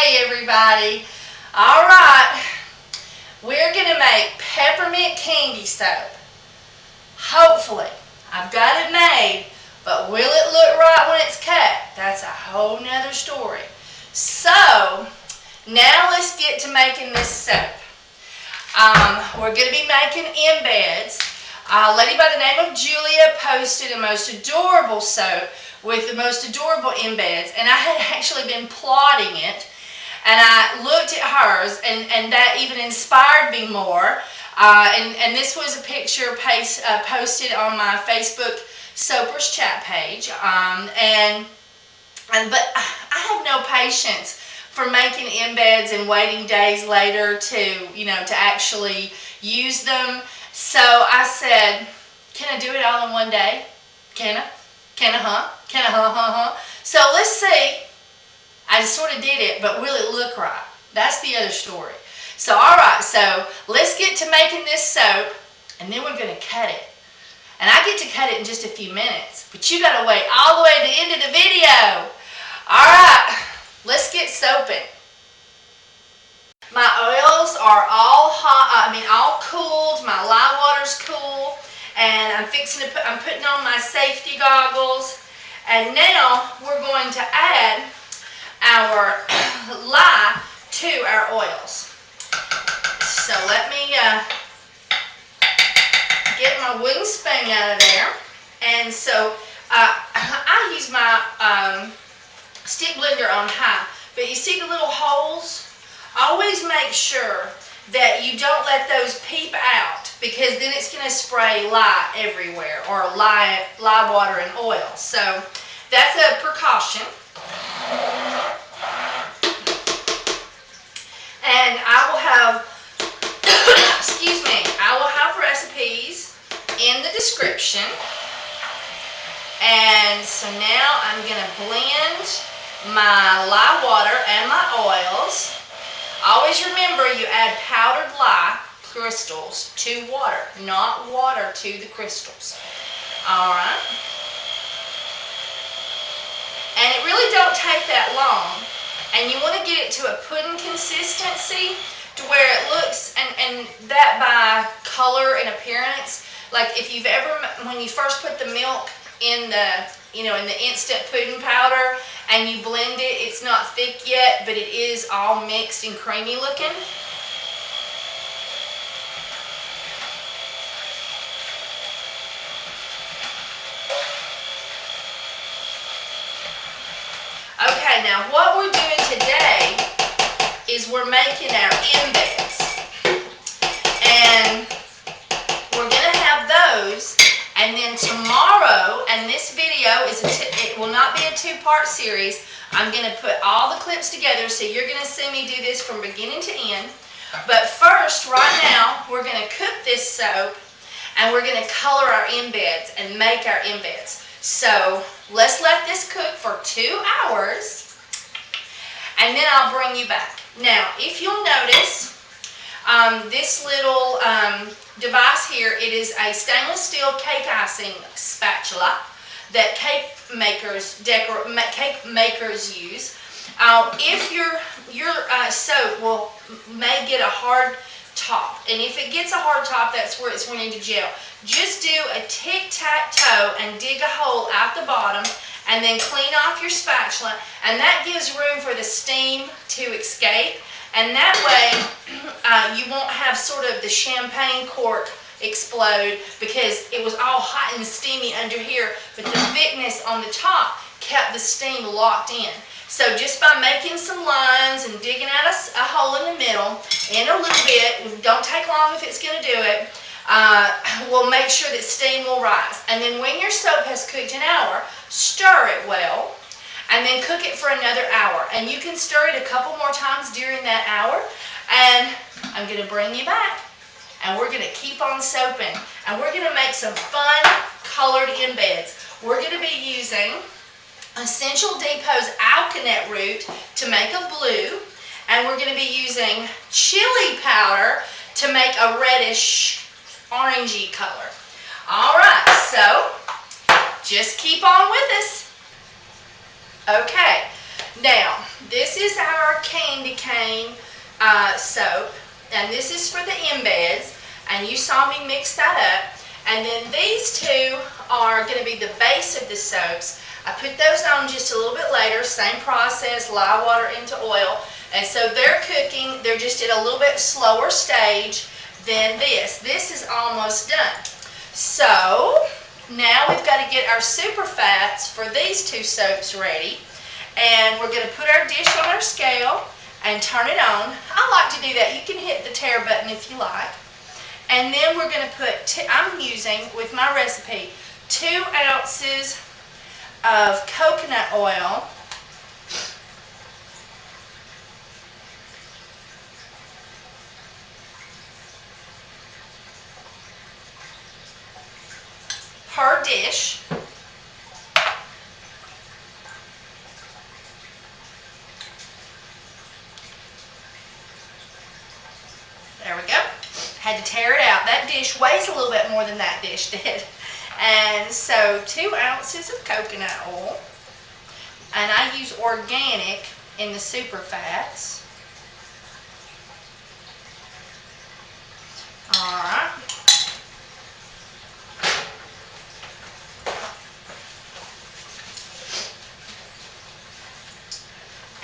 Hey everybody. Alright, we're going to make peppermint candy soap. Hopefully. I've got it made, but will it look right when it's cut? That's a whole nother story. So, now let's get to making this soap. We're going to be making embeds. A lady by the name of Julia posted a most adorable soap with the most adorable embeds, and I had actually been plotting it, and I looked at hers, and that even inspired me more. And this was a picture posted on my Facebook Soapers chat page, but I have no patience for making embeds and waiting days later to actually use them. So I said, can I do it all in one day? Can I? Can I, huh? Can I, huh? So let's see. I just sort of did it, but will it look right? That's the other story. So alright, so let's get to making this soap, and then we're going to cut it. And I get to cut it in just a few minutes, but you got to wait all the way to the end of the video. Alright, let's get soaping. My oils are all hot, all cooled. My lye water's cool, and I'm putting on my safety goggles. And now we're going to add our lye to our oils. So let me get my wooden spoon out of there. And so I use my stick blender on high. But you see the little holes? Always make sure that you don't let those peep out, because then it's going to spray lye everywhere, or lye water and oil. So that's a precaution. And I will have, I will have recipes in the description. And so now I'm going to blend my lye water and my oils. Always remember, you add powdered lye crystals to water, not water to the crystals. Alright? And it really don't take that long. And you want to get it to a pudding consistency to where it looks, and that by color and appearance. Like if you've ever, when you first put the milk in the, in the instant pudding powder, and you blend it, it's not thick yet, but it is all mixed and creamy looking. Okay, now what we're doing today is we're making our embeds. And we're going to have those. And then tomorrow, and this video it will not be a two-part series. I'm going to put all the clips together, so you're going to see me do this from beginning to end. But first, right now, we're going to cook this soap, and we're going to color our embeds and make our embeds. So let's let this cook for 2 hours, and then I'll bring you back. Now, if you'll notice, this little device here, it is a stainless steel cake icing spatula that cake makers use. If your soap may get a hard top, and if it gets a hard top, that's where it's running to gel. Just do a tic-tac-toe and dig a hole out the bottom, and then clean off your spatula, and that gives room for the steam to escape. And that way, you won't have sort of the champagne cork explode, because it was all hot and steamy under here, but the thickness on the top kept the steam locked in. So just by making some lines and digging out a hole in the middle, in a little bit, don't take long if it's going to do it, we'll make sure that steam will rise. And then when your soap has cooked an hour, stir it well. And then cook it for another hour. And you can stir it a couple more times during that hour. And I'm going to bring you back. And we're going to keep on soaping. And we're going to make some fun colored embeds. We're going to be using Essential Depot's alkanet root to make a blue. And we're going to be using chili powder to make a reddish orangey color. Alright, so just keep on with us. Okay, now this is our candy cane soap, and this is for the embeds, and you saw me mix that up. And then these two are going to be the base of the soaps. I put those on just a little bit later, same process, lye water into oil, and so they're cooking, they're just at a little bit slower stage than this. This is almost done. So now we've got to get our super fats for these two soaps ready, and we're going to put our dish on our scale and turn it on. I like to do that. You can hit the tare button if you like. And then we're going to put, I'm using, with my recipe, 2 ounces of coconut oil, per dish. There we go. Had to tear it out. That dish weighs a little bit more than that dish did. And so 2 ounces of coconut oil. And I use organic in the super fats. Alright.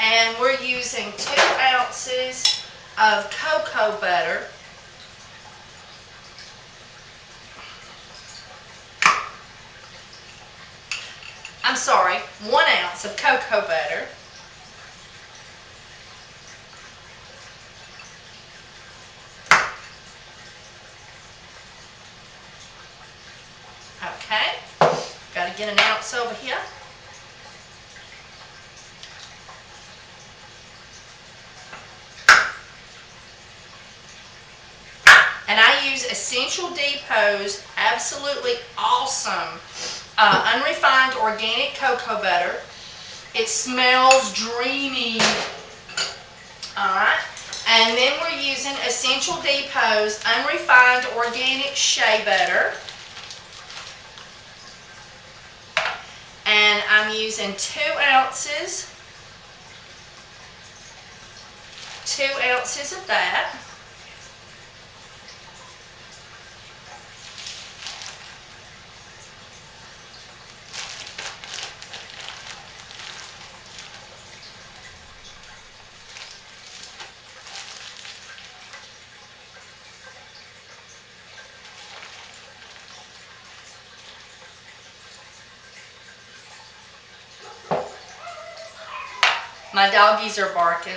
And we're using 2 ounces of cocoa butter. I'm sorry, 1 ounce of cocoa butter. Okay, got to get an ounce over here. And I use Essential Depot's absolutely awesome unrefined organic cocoa butter. It smells dreamy. Alright, and then we're using Essential Depot's unrefined organic shea butter. And I'm using 2 ounces of that. My doggies are barking.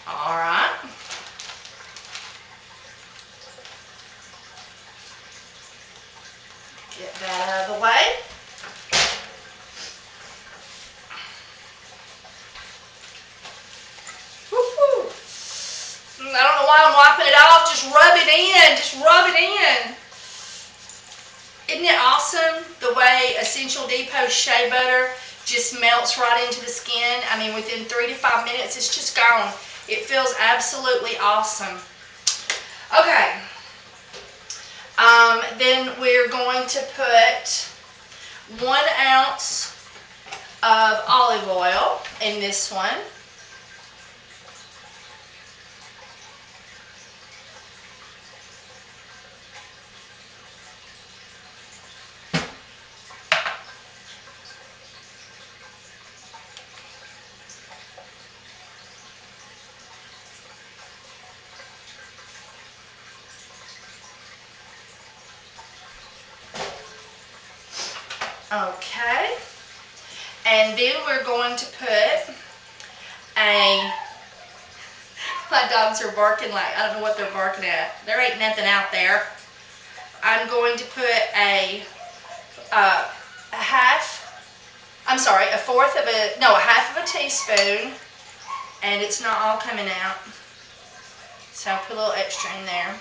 All right. Get that out of the way. Woo-hoo. I don't know why I'm wiping it off. Just rub it in. Just rub it in. Isn't it awesome the way Essential Depot shea butter just melts right into the skin? I mean, within 3 to 5 minutes, it's just gone. It feels absolutely awesome. Okay. Then we're going to put 1 ounce of olive oil in this one. Okay, and then we're going to put my dogs are barking like, I don't know what they're barking at. There ain't nothing out there. I'm going to put a half of a teaspoon, and it's not all coming out. So I'll put a little extra in there.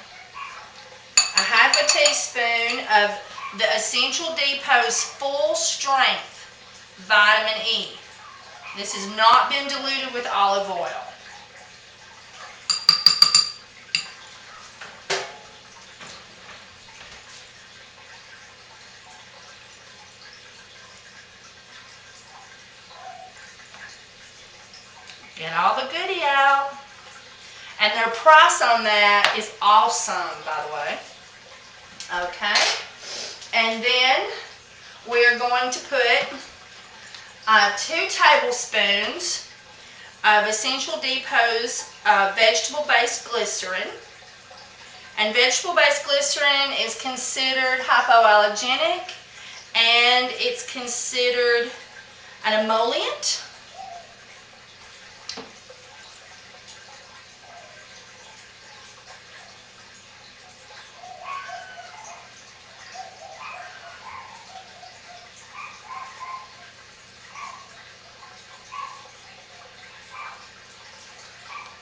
A half a teaspoon of the Essential Depot's full strength vitamin E. This has not been diluted with olive oil. Get all the goodie out. And their price on that is awesome, by the way. Okay. And then we're going to put 2 tablespoons of Essential Depot's vegetable-based glycerin. And vegetable-based glycerin is considered hypoallergenic, and it's considered an emollient.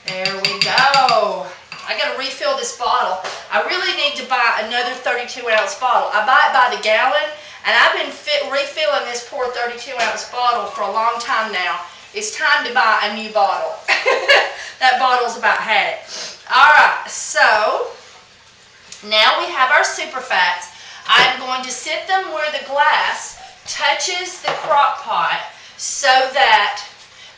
There we go. I got to refill this bottle. I really need to buy another 32-ounce bottle. I buy it by the gallon, and I've been refilling this poor 32-ounce bottle for a long time now. It's time to buy a new bottle. That bottle's about had it. Alright, so now we have our super fats. I'm going to sit them where the glass touches the crock pot so that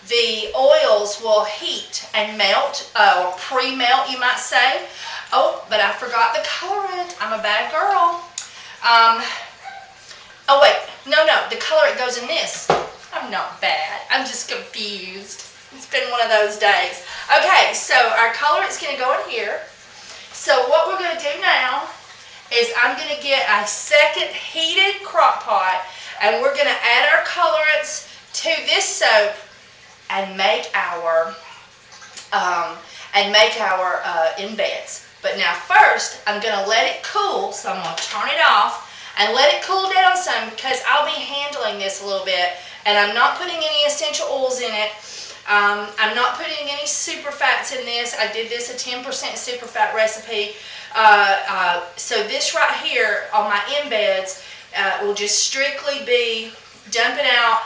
the oils will heat and melt, or pre-melt, you might say. Oh, but I forgot the colorant. I'm a bad girl. Oh wait, no, the colorant goes in this. I'm not bad. I'm just confused. It's been one of those days. Okay, so our colorant's going to go in here. So what we're going to do now is I'm going to get a second heated crock pot, and we're going to add our colorants to this soap and make our embeds. But now first, I'm going to let it cool, so I'm going to turn it off and let it cool down some, because I'll be handling this a little bit, and I'm not putting any essential oils in it. I'm not putting any super fats in this. I did this a 10% super fat recipe. So this right here on my embeds will just strictly be dumping out,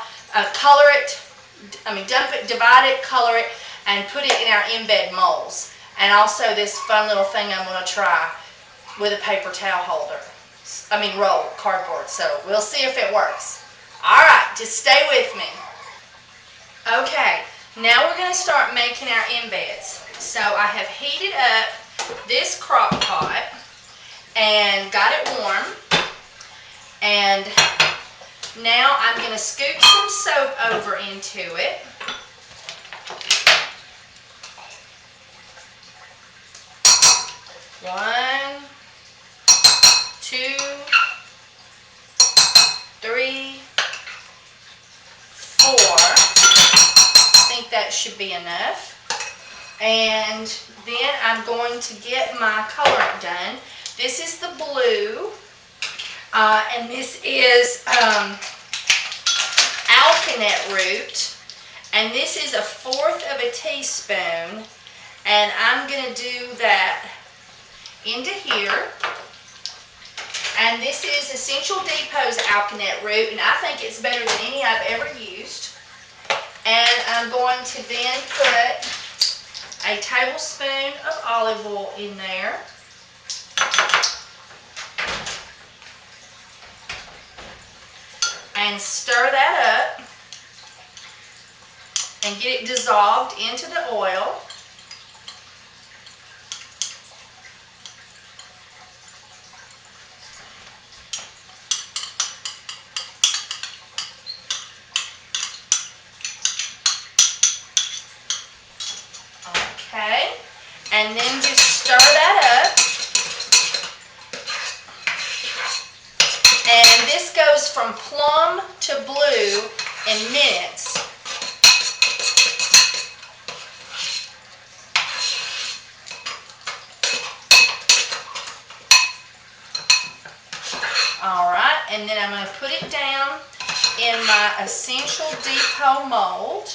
dump it, divide it, color it, and put it in our embed molds. And also this fun little thing I'm going to try with a paper towel holder. Roll, cardboard. So we'll see if it works. Alright, just stay with me. Okay, now we're going to start making our embeds. So I have heated up this crock pot and got it warm. And now I'm going to scoop some soap over into it. One, two, three, four. I think that should be enough. And then I'm going to get my colorant done. This is the blue. And this is alkanet root, and this is 1/4 teaspoon, and I'm going to do that into here. And this is Essential Depot's alkanet root, and I think it's better than any I've ever used. And I'm going to then put a tablespoon of olive oil in there. And stir that up and get it dissolved into the oil. Okay, and then just stir that up. And this goes from plum to blue in minutes. Alright, and then I'm going to put it down in my Essential Depot mold.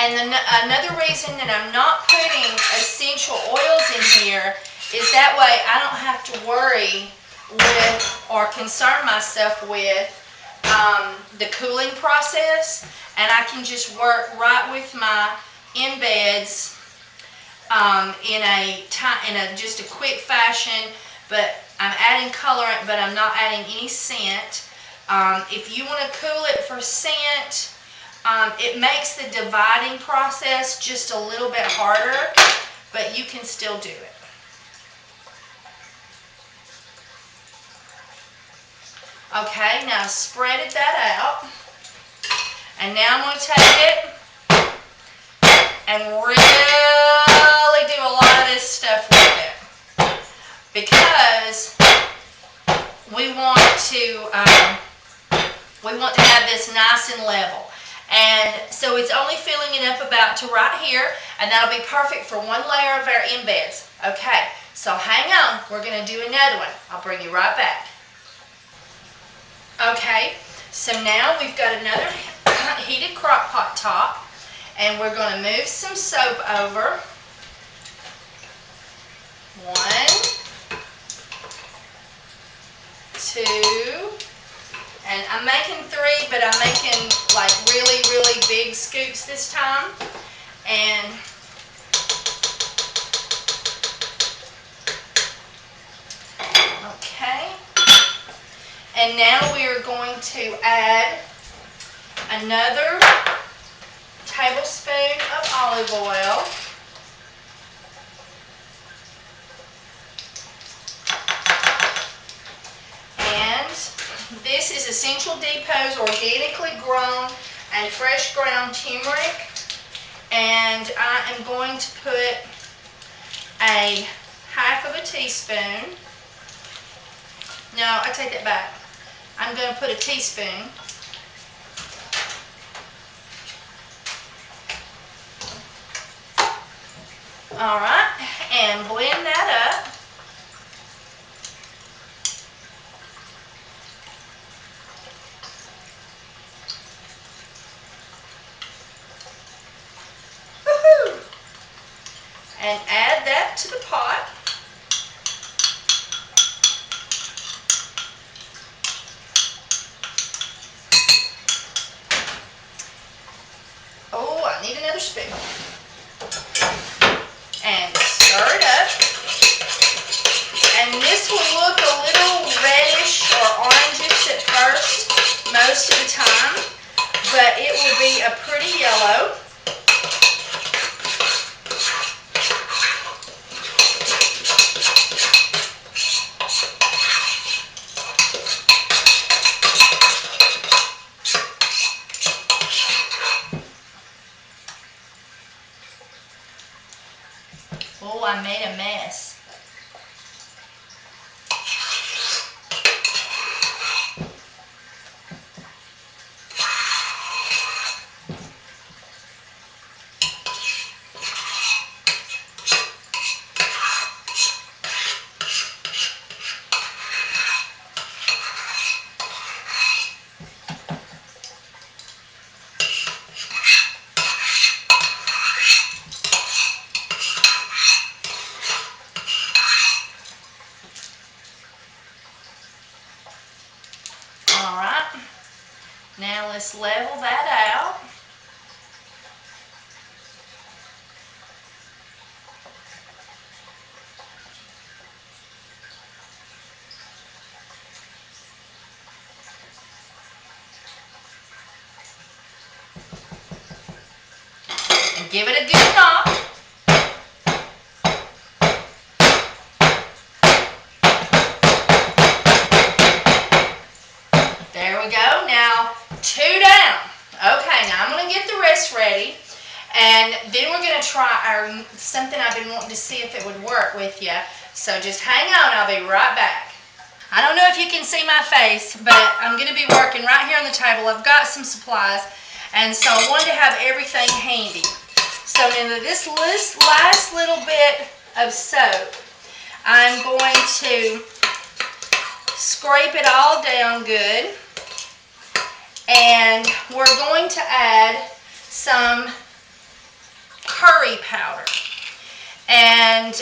And another reason that I'm not putting essential oils in here is that way I don't have to worry with or concern myself with the cooling process, and I can just work right with my embeds in a just a quick fashion. But I'm adding colorant, but I'm not adding any scent. If you want to cool it for scent, it makes the dividing process just a little bit harder, but you can still do it. Okay, now I've spreaded that out, and now I'm going to take it and really do a lot of this stuff with it, because we want to have this nice and level. And so it's only filling it up about to right here, and that'll be perfect for one layer of our embeds. Okay, so hang on, we're going to do another one. I'll bring you right back. Okay, so now we've got another heated crock pot top, and we're going to move some soap over. 1, 2, and I'm making 3, but I'm making like really, really big scoops this time. And okay. And now we are going to add another tablespoon of olive oil. And this is Essential Depot's organically grown and fresh ground turmeric. And I am going to put a half of a teaspoon. No, I take that back. I'm going to put a teaspoon. All right, and blend that up. Woohoo! And add that to the pot. Oh, I need another spoon. And stir it up. And this will look a little reddish or orangish at first, most of the time, but it will be a pretty yellow. Oh, I made a mess. Now let's level that out. And give it a good knock. There we go. Now 2 down. Okay, now I'm going to get the rest ready, and then we're going to try something I've been wanting to see if it would work with you. So just hang on, I'll be right back. I don't know if you can see my face, but I'm going to be working right here on the table. I've got some supplies, and so I wanted to have everything handy. So in this last little bit of soap, I'm going to scrape it all down good. And we're going to add some curry powder. And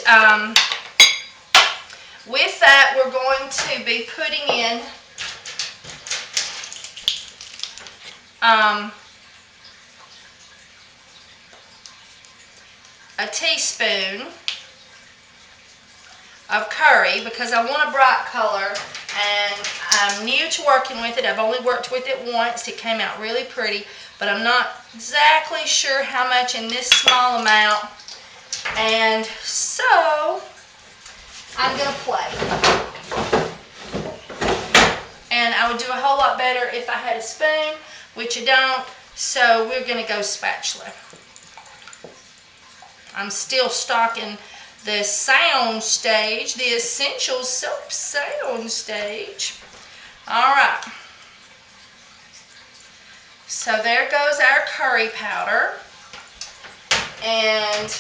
with that, we're going to be putting in a teaspoon of curry, because I want a bright color, and I'm new to working with it. I've only worked with it once. It came out really pretty, but I'm not exactly sure how much in this small amount. And so I'm going to play. And I would do a whole lot better if I had a spoon, which I don't, so we're going to go spatula. I'm still stocking the sound stage, the Essential Soap sound stage. All right. So there goes our curry powder. And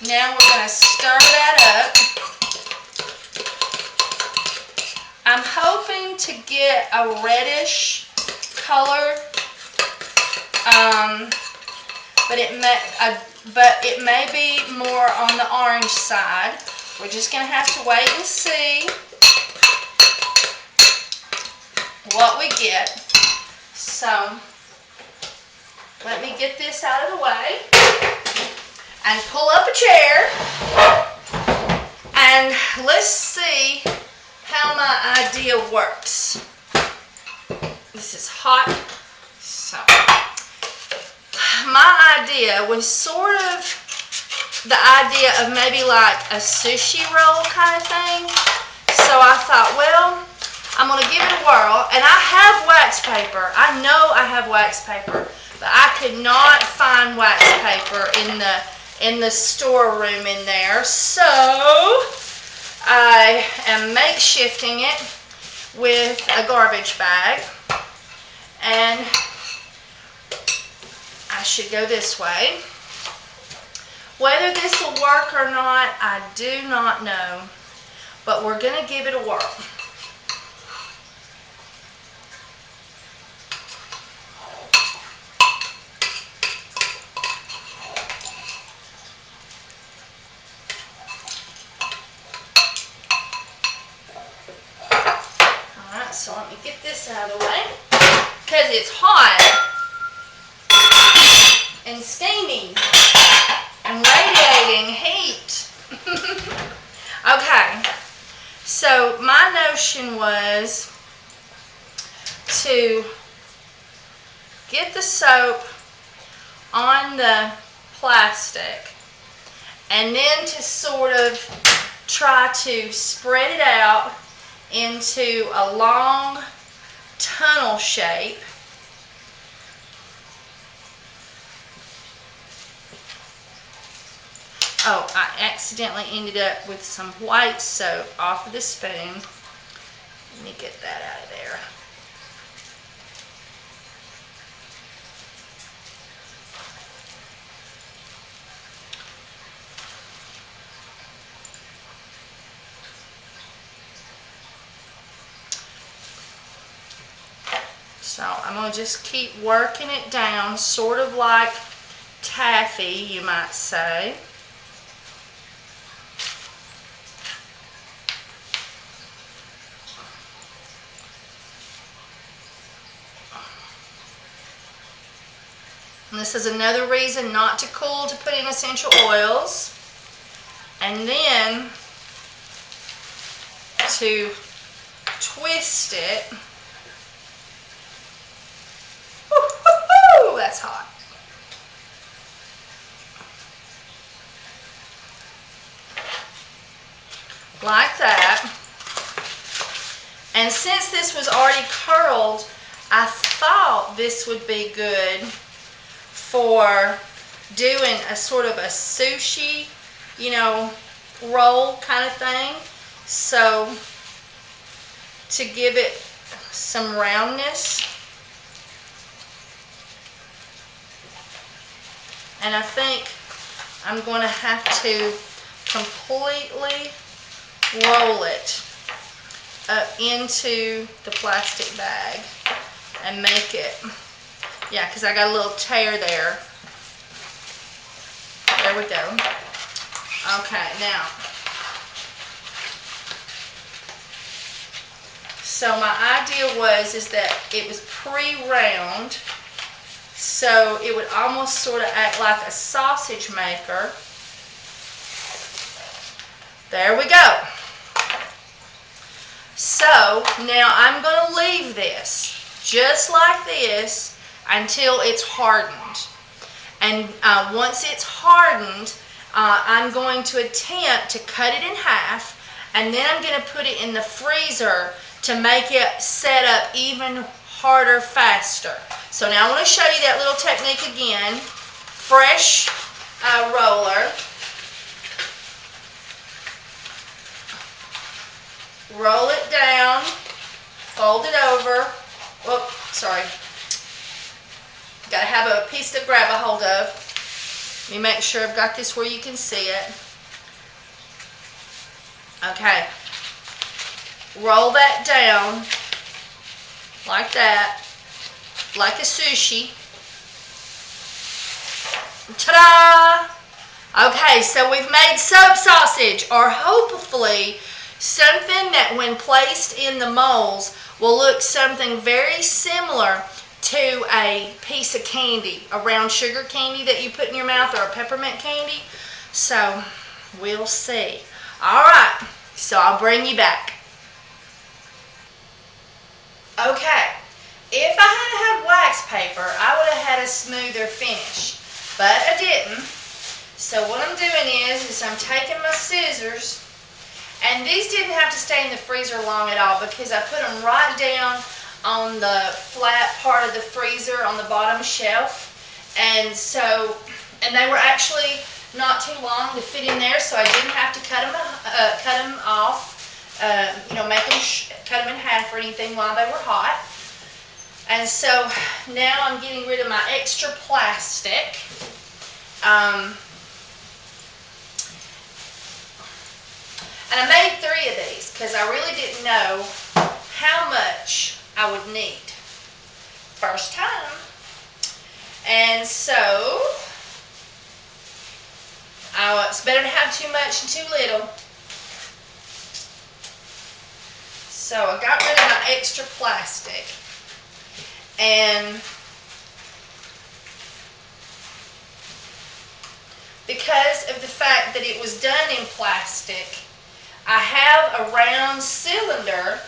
now we're going to stir that up. I'm hoping to get a reddish color, but it may be more on the orange side. We're just going to have to wait and see what we get. So let me get this out of the way and pull up a chair, and let's see how my idea works. This is hot. So my idea was sort of the idea of maybe like a sushi roll kind of thing. So I thought, well, I'm going to give it a whirl. And I have wax paper. I know I have wax paper, but I could not find wax paper in the storeroom in there. So I am makeshifting it with a garbage bag. And I should go this way. Whether this will work or not, I do not know. But we're going to give it a whirl. Alright, so let me get this out of the way, because it's hot and steamy and radiating heat. Okay, so my notion was to get the soap on the plastic and then to sort of try to spread it out into a long tunnel shape. Oh, I accidentally ended up with some white soap off of the spoon. Let me get that out of there. So I'm going to just keep working it down, sort of like taffy, you might say. And this is another reason not to cool to put in essential oils. And then to twist it. Woo-hoo-hoo! That's hot. Like that. And since this was already curled, I thought this would be good for doing a sort of a sushi, you know, roll kind of thing. So to give it some roundness. And I think I'm going to have to completely roll it up into the plastic bag and make it, yeah, because I got a little tear there. there we go. Okay, now, so my idea is that it was pre-round, so it would almost sort of act like a sausage maker. There we go. So now I'm going to leave this just like this until it's hardened. And once it's hardened, I'm going to attempt to cut it in half, and then I'm going to put it in the freezer to make it set up even harder, faster. So now I want to show you that little technique again. Fresh roller. Roll it down, fold it over. Whoop, sorry. Got to have a piece to grab a hold of. Let me make sure I've got this where you can see it. Okay. Roll that down like that, like a sushi. Ta-da! Okay, so we've made soap sausage, or hopefully something that when placed in the molds will look something very similar to a piece of candy, a round sugar candy that you put in your mouth, or a peppermint candy. So we'll see. All right, so I'll bring you back. Okay, if I had wax paper, I would have had a smoother finish, but I didn't. So what I'm doing is I'm taking my scissors, and these didn't have to stay in the freezer long at all because I put them right down on the flat part of the freezer on the bottom shelf, and they were actually not too long to fit in there, so I didn't have to cut them off. Cut them in half or anything while they were hot. And so now I'm getting rid of my extra plastic. And I made 3 of these because I really didn't know how much I would need. First time. And so it's better to have too much and too little. So I got rid of my extra plastic, and because of the fact that it was done in plastic, I have a round cylinder,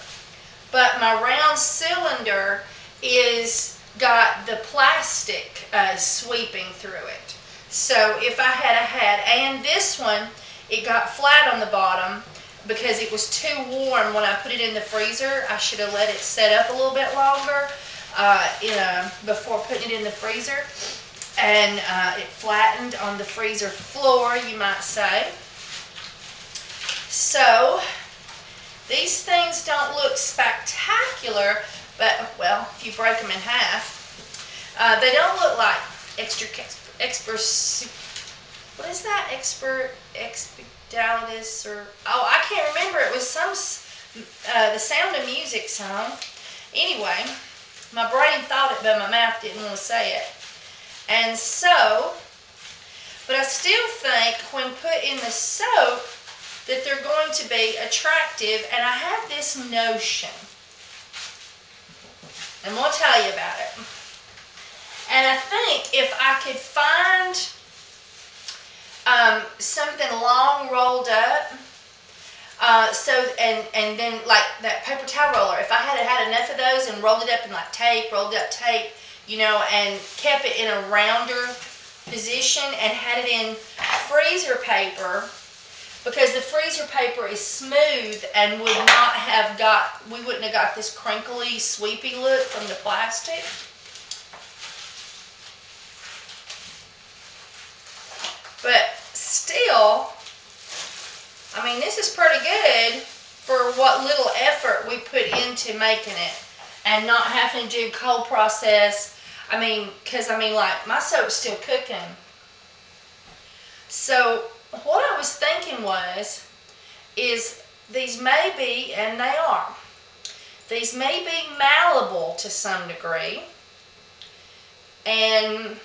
but my round cylinder is got the plastic sweeping through it. So if I had and this one, it got flat on the bottom, because it was too warm when I put it in the freezer. I should have let it set up a little bit longer before putting it in the freezer. And it flattened on the freezer floor, you might say. So these things don't look spectacular, but, well, if you break them in half, they don't look like what is that? Expeditus, or, oh, I can't remember. It was some, the Sound of Music song. Anyway, my brain thought it, but my mouth didn't want to say it. And so, but I still think when put in the soap that they're going to be attractive, and I have this notion, and we'll tell you about it. And I think if I could find something long rolled up, and then like that paper towel roller, if I had enough of those and rolled it up in like tape, and kept it in a rounder position and had it in freezer paper, because the freezer paper is smooth and we wouldn't have got this crinkly, sweepy look from the plastic. But still, I mean, this is pretty good for what little effort we put into making it, and not having to do cold process. I mean, because like my soap's still cooking. So what I was thinking is these may be, and they are, these may be malleable to some degree, and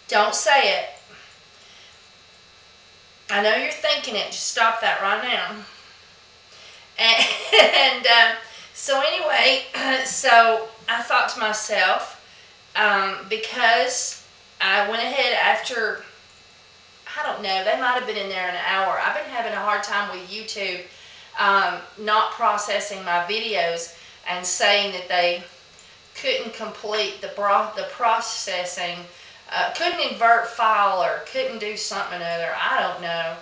don't say it. I know you're thinking it. Just stop that right now. And so anyway, so I thought to myself, because I went ahead after, I don't know, they might have been in there an hour. I've been having a hard time with YouTube not processing my videos and saying that they couldn't complete the processing, couldn't invert file or couldn't do something or other. I don't know.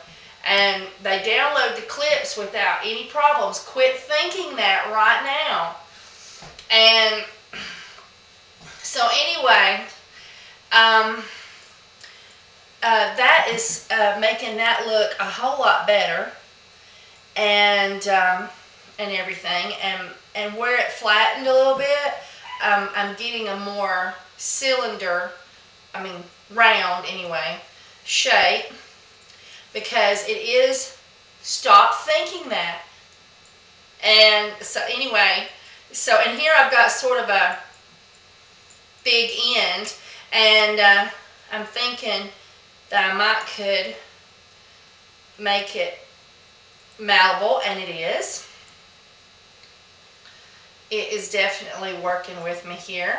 And they download the clips without any problems. Quit thinking that right now. And so anyway, that is making that look a whole lot better, and everything. And where it flattened a little bit, I'm getting a more cylinder, round anyway, shape, because it is, stop thinking that. And so anyway, and here I've got sort of a big end, and I'm thinking that I could make it malleable, and it is. It is definitely working with me here.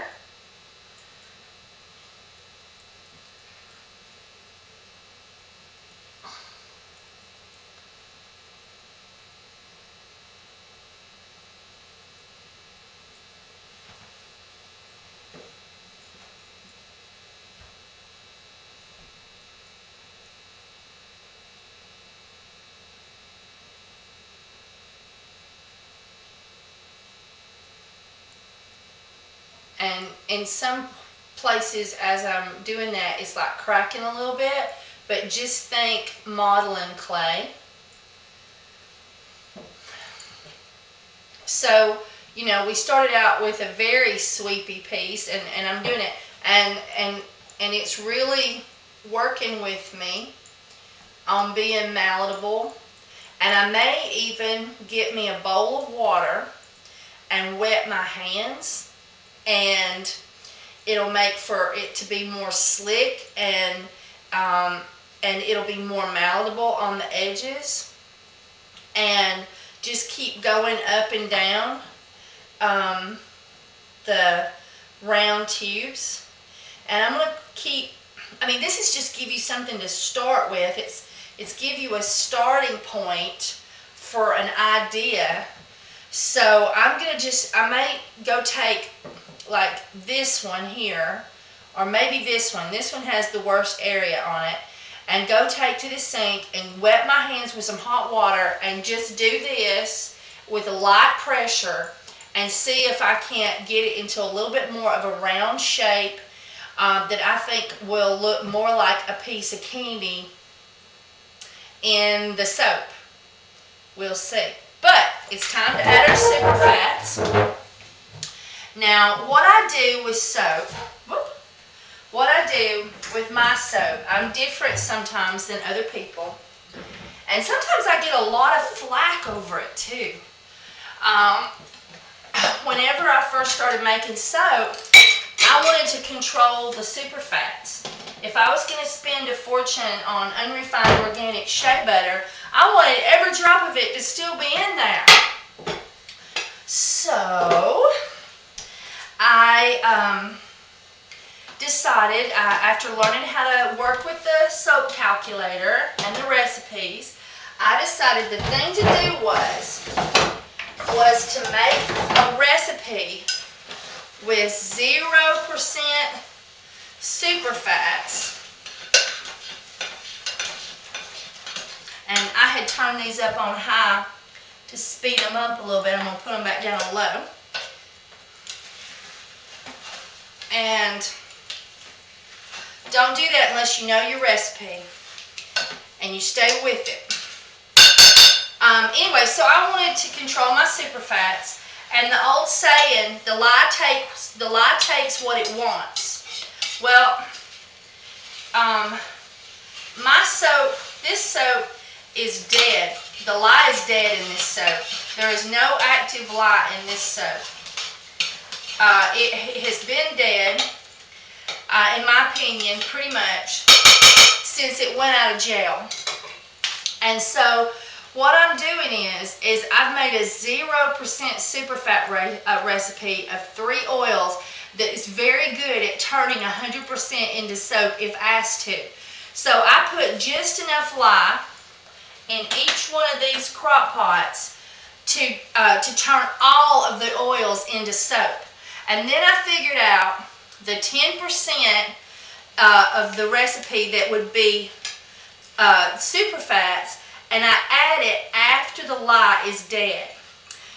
And in some places, as I'm doing that, it's like cracking a little bit, but just think modeling clay. So, we started out with a very sweepy piece, and I'm doing it, and it's really working with me on being malleable. And I may even get me a bowl of water and wet my hands, and it'll make for it to be more slick, and it'll be more malleable on the edges, and just keep going up and down the round tubes. And I'm going to keep, this is just give you something to start with. It's give you a starting point for an idea. So I'm going to I may go take like this one here, or maybe this one. This one has the worst area on it. And go take to the sink and wet my hands with some hot water and just do this with a light pressure and see if I can't get it into a little bit more of a round shape that I think will look more like a piece of candy in the soap. We'll see. But it's time to add our super fats. Now, what I do with soap, what I do with my soap, I'm different sometimes than other people. And sometimes I get a lot of flack over it too. Whenever I first started making soap, I wanted to control the super fats. If I was going to spend a fortune on unrefined organic shea butter, I wanted every drop of it to still be in there. So I decided, after learning how to work with the soap calculator and the recipes, I decided the thing to do was to make a recipe with 0% super fats. And I had turned these up on high to speed them up a little bit. I'm going to put them back down on low. And don't do that unless you know your recipe and you stay with it. Anyway, so I wanted to control my super fats, and the old saying, the lye takes what it wants. Well, my soap, this soap is dead. The lye is dead in this soap. There is no active lye in this soap. It has been dead, in my opinion, pretty much since it went out of jail. And so what I'm doing is I've made a 0% superfat recipe of 3 oils that is very good at turning 100% into soap if asked to. So I put just enough lye in each one of these crock pots to turn all of the oils into soap. And then I figured out the 10% of the recipe that would be superfats, and I add it after the lye is dead.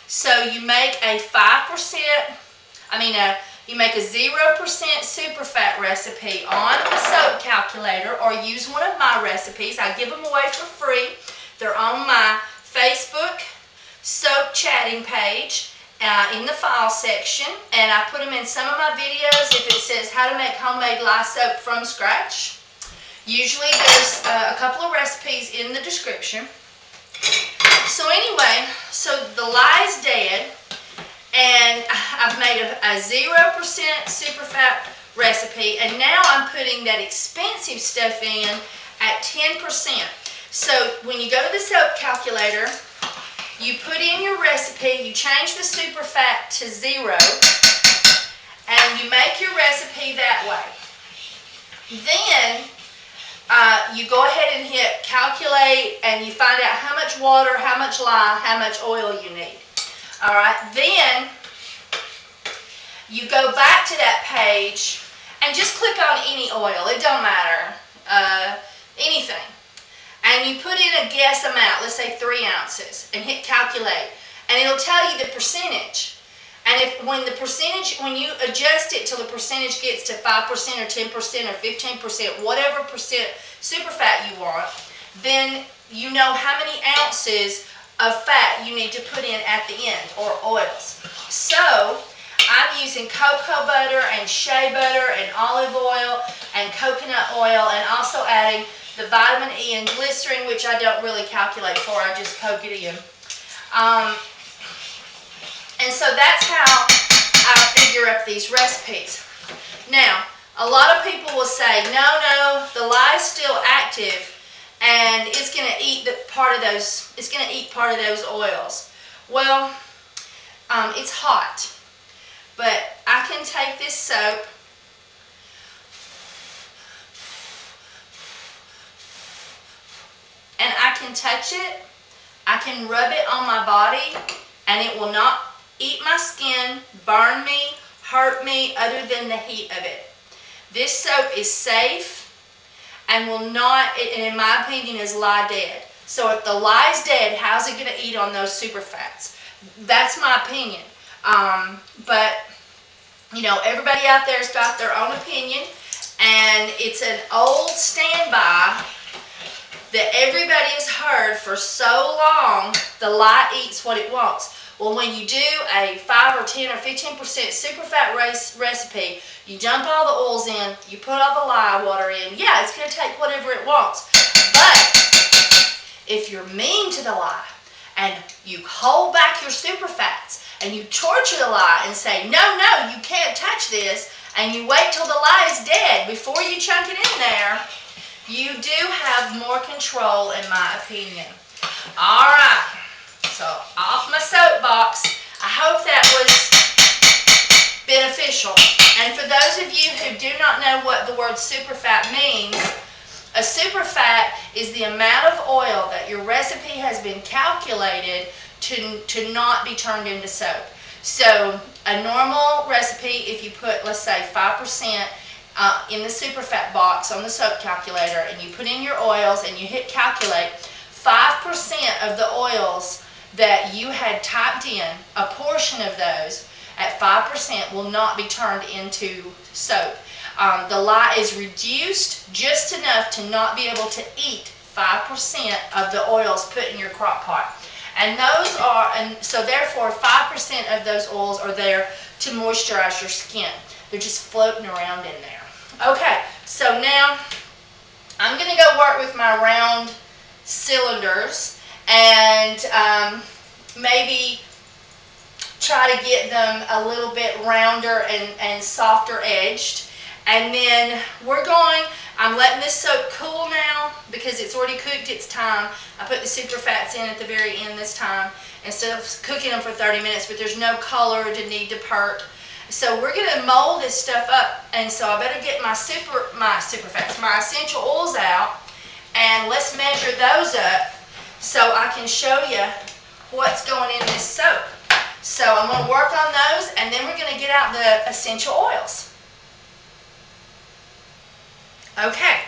So you make a 0% superfat recipe on a soap calculator, or use one of my recipes. I give them away for free. They're on my Facebook soap chatting page in the file section, and I put them in some of my videos if it says how to make homemade lye soap from scratch. Usually there's a couple of recipes in the description. So anyway, so the lye is dead, and I've made a 0% superfat recipe, and now I'm putting that expensive stuff in at 10%. So when you go to the soap calculator, you put in your recipe, you change the superfat to 0, and you make your recipe that way. Then you go ahead and hit calculate, and you find out how much water, how much lye, how much oil you need. Alright, then you go back to that page and just click on any oil, it don't matter, anything. And you put in a guess amount, let's say 3 ounces, and hit calculate. And it'll tell you the percentage. And when you adjust it till the percentage gets to 5% or 10% or 15%, whatever percent superfat you want, then you know how many ounces of fat you need to put in at the end, or oils. So I'm using cocoa butter and shea butter and olive oil and coconut oil, and also adding the vitamin E and glycerin, which I don't really calculate for, I just coke it in. And so that's how I figure up these recipes. Now, a lot of people will say, no, the lye is still active, and it's going to eat part of those oils. Well, it's hot, but I can take this soap and I can touch it, I can rub it on my body, and it will not eat my skin, burn me, hurt me, other than the heat of it. This soap is safe and will not, and in my opinion, is lye dead. So if the lye is dead, how's it going to eat on those superfats? That's my opinion. But, you know, everybody out there's got their own opinion, and it's an old standby that everybody has heard for so long. The lye eats what it wants. Well, when you do a 5 or 10 or 15% superfat recipe, you dump all the oils in, you put all the lye water in. Yeah, it's going to take whatever it wants. But if you're mean to the lye and you hold back your superfats and you torture the lye and say, no, you can't touch this, and you wait till the lye is dead before you chunk it in there, you do have more control, in my opinion. All right. So, off my soapbox. I hope that was beneficial. And for those of you who do not know what the word superfat means, a superfat is the amount of oil that your recipe has been calculated to not be turned into soap. So, a normal recipe, if you put, let's say, 5% in the superfat box on the soap calculator, and you put in your oils and you hit calculate, 5% of the oils that you had typed in, a portion of those at 5% will not be turned into soap. The lye is reduced just enough to not be able to eat 5% of the oils put in your crock pot. And so therefore 5% of those oils are there to moisturize your skin. They're just floating around in there. Okay, so now I'm going to go work with my round cylinders and maybe try to get them a little bit rounder and softer edged. And then we're going, I'm letting this soap cool now because it's already cooked its time. I put the super fats in at the very end this time instead of cooking them for 30 minutes, but there's no color to need to pert. So we're going to mold this stuff up, and so I better get my essential oils out, and let's measure those up so I can show you what's going in this soap. So I'm going to work on those, and then we're going to get out the essential oils. Okay,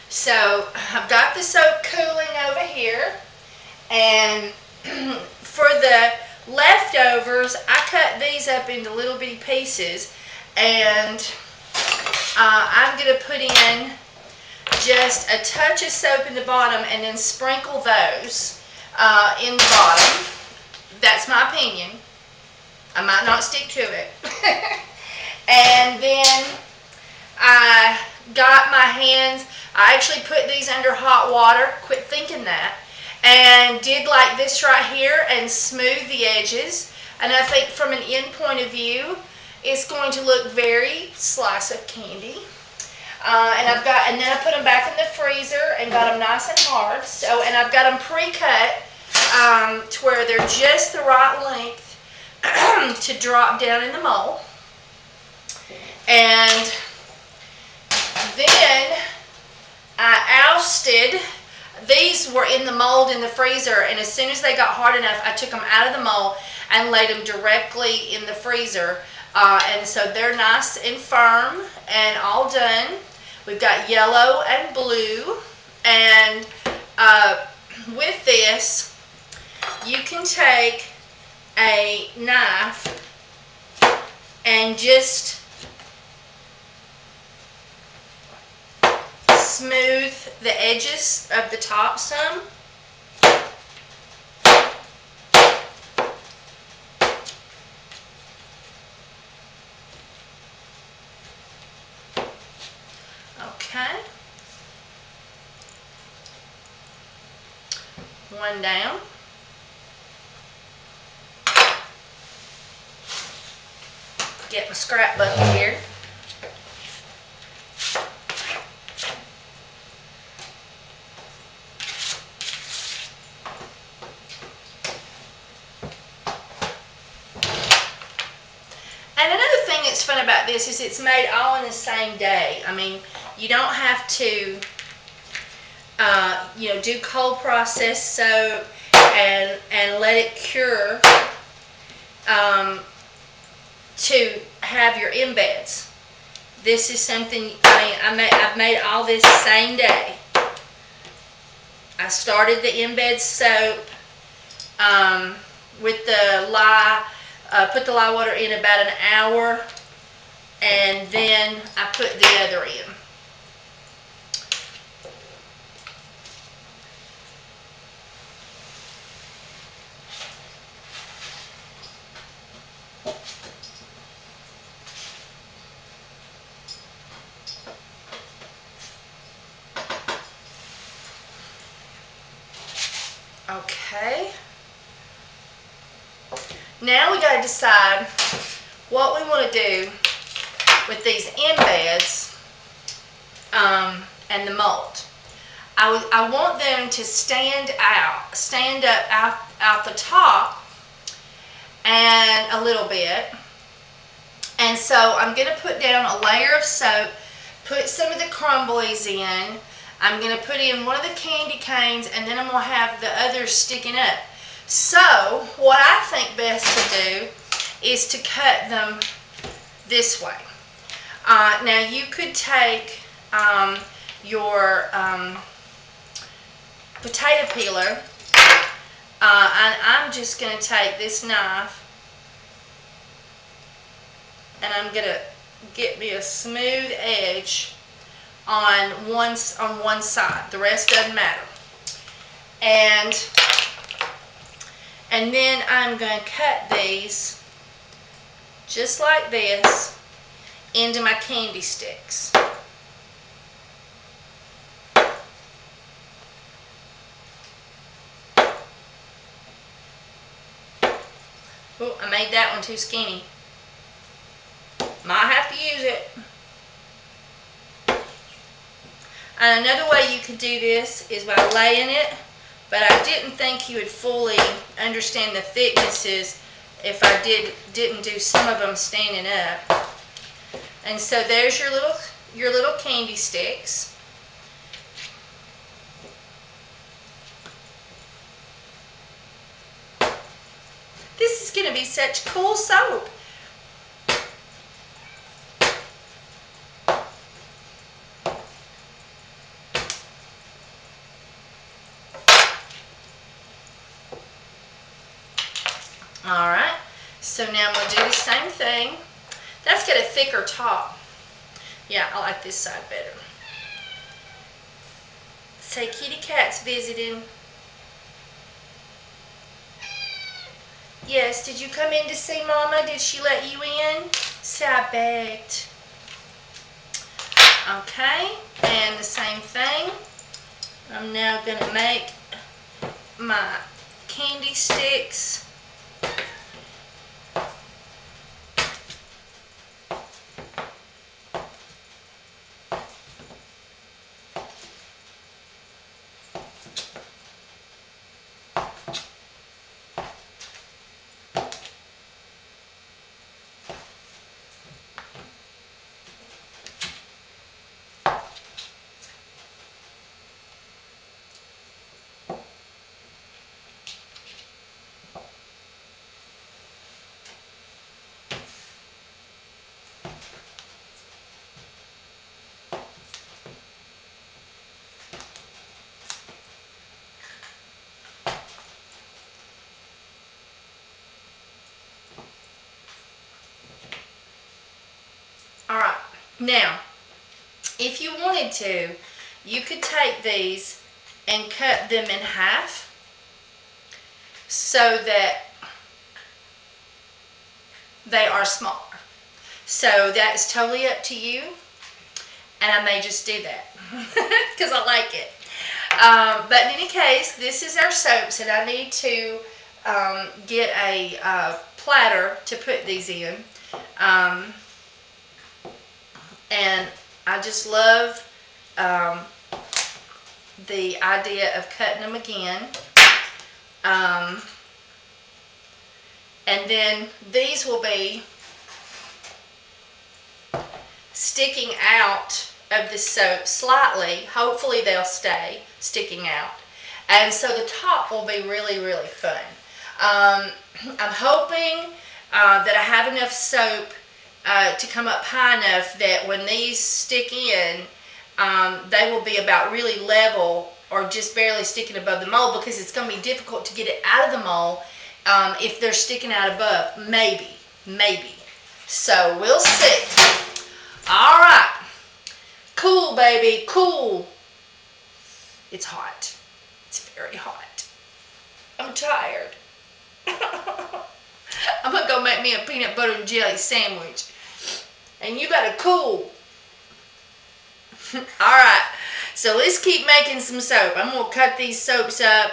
so I've got the soap cooling over here, and for the leftovers, I cut these up into little bitty pieces, and I'm going to put in just a touch of soap in the bottom and then sprinkle those in the bottom. That's my opinion. I might not stick to it. And then I got my hands, I actually put these under hot water, quit thinking that, and did like this right here and smooth the edges. And I think from an end point of view, it's going to look very slice of candy. And then I put them back in the freezer and got them nice and hard. So, and I've got them pre-cut to where they're just the right length to drop down in the mold. And then I ousted. These were in the mold in the freezer, and as soon as they got hard enough, I took them out of the mold and laid them directly in the freezer. And so they're nice and firm and all done. We've got yellow and blue, and with this, you can take a knife and just smooth the edges of the top some. Okay. One down. Get my scrap bucket here. And another thing that's fun about this is it's made all in the same day. I mean, you don't have to, do cold process soap and let it cure to have your embeds. This is something, I've made all this the same day. I started the embed soap with the lye, put the lye water in about an hour, and then I put the other in. Okay. Now we got to decide what we want to do with these embeds and the mold. I want them to stand up out the top and a little bit. And so I'm going to put down a layer of soap, put some of the crumblies in. I'm going to put in one of the candy canes, and then I'm going to have the others sticking up. So what I think best to do is to cut them this way. Now you could take your potato peeler, and I'm just going to take this knife, and I'm going to get me a smooth edge on one side. The rest doesn't matter. And then I'm going to cut these just like this into my candy sticks. Oh, I made that one too skinny. Might have to use it. And another way you could do this is by laying it, but I didn't think you would fully understand the thicknesses if I didn't do some of them standing up. And so there's your little candy sticks. This is going to be such cool soap. Alright, so now I'm going to do the same thing. That's got a thicker top. Yeah, I like this side better. Say kitty cat's visiting. Yes, did you come in to see Mama? Did she let you in? Say I begged. Okay, and the same thing. I'm now going to make my candy sticks. Alright, now, if you wanted to, you could take these and cut them in half so that they are smaller. So that's totally up to you, and I may just do that because I like it. But in any case, this is our soaps, and I need to get a platter to put these in. And I just love the idea of cutting them again. And then these will be sticking out of the soap slightly. Hopefully they'll stay sticking out. And so the top will be really, really fun. I'm hoping that I have enough soap to come up high enough that when these stick in, they will be about really level or just barely sticking above the mold, because it's going to be difficult to get it out of the mold if they're sticking out above. Maybe. So we'll see. All right. Cool, baby, cool. It's hot. It's very hot. I'm tired. I'm going to go make me a peanut butter and jelly sandwich. And you gotta cool. Alright, so let's keep making some soap. I'm going to cut these soaps up,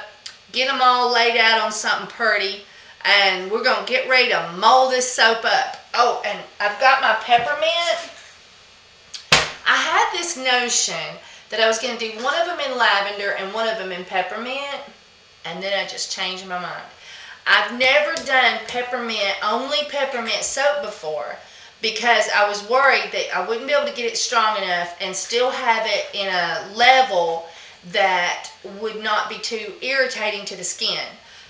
get them all laid out on something pretty, and we're going to get ready to mold this soap up. Oh, and I've got my peppermint. I had this notion that I was going to do one of them in lavender and one of them in peppermint, and then I just changed my mind. I've never done only peppermint soap before, because I was worried that I wouldn't be able to get it strong enough and still have it in a level that would not be too irritating to the skin.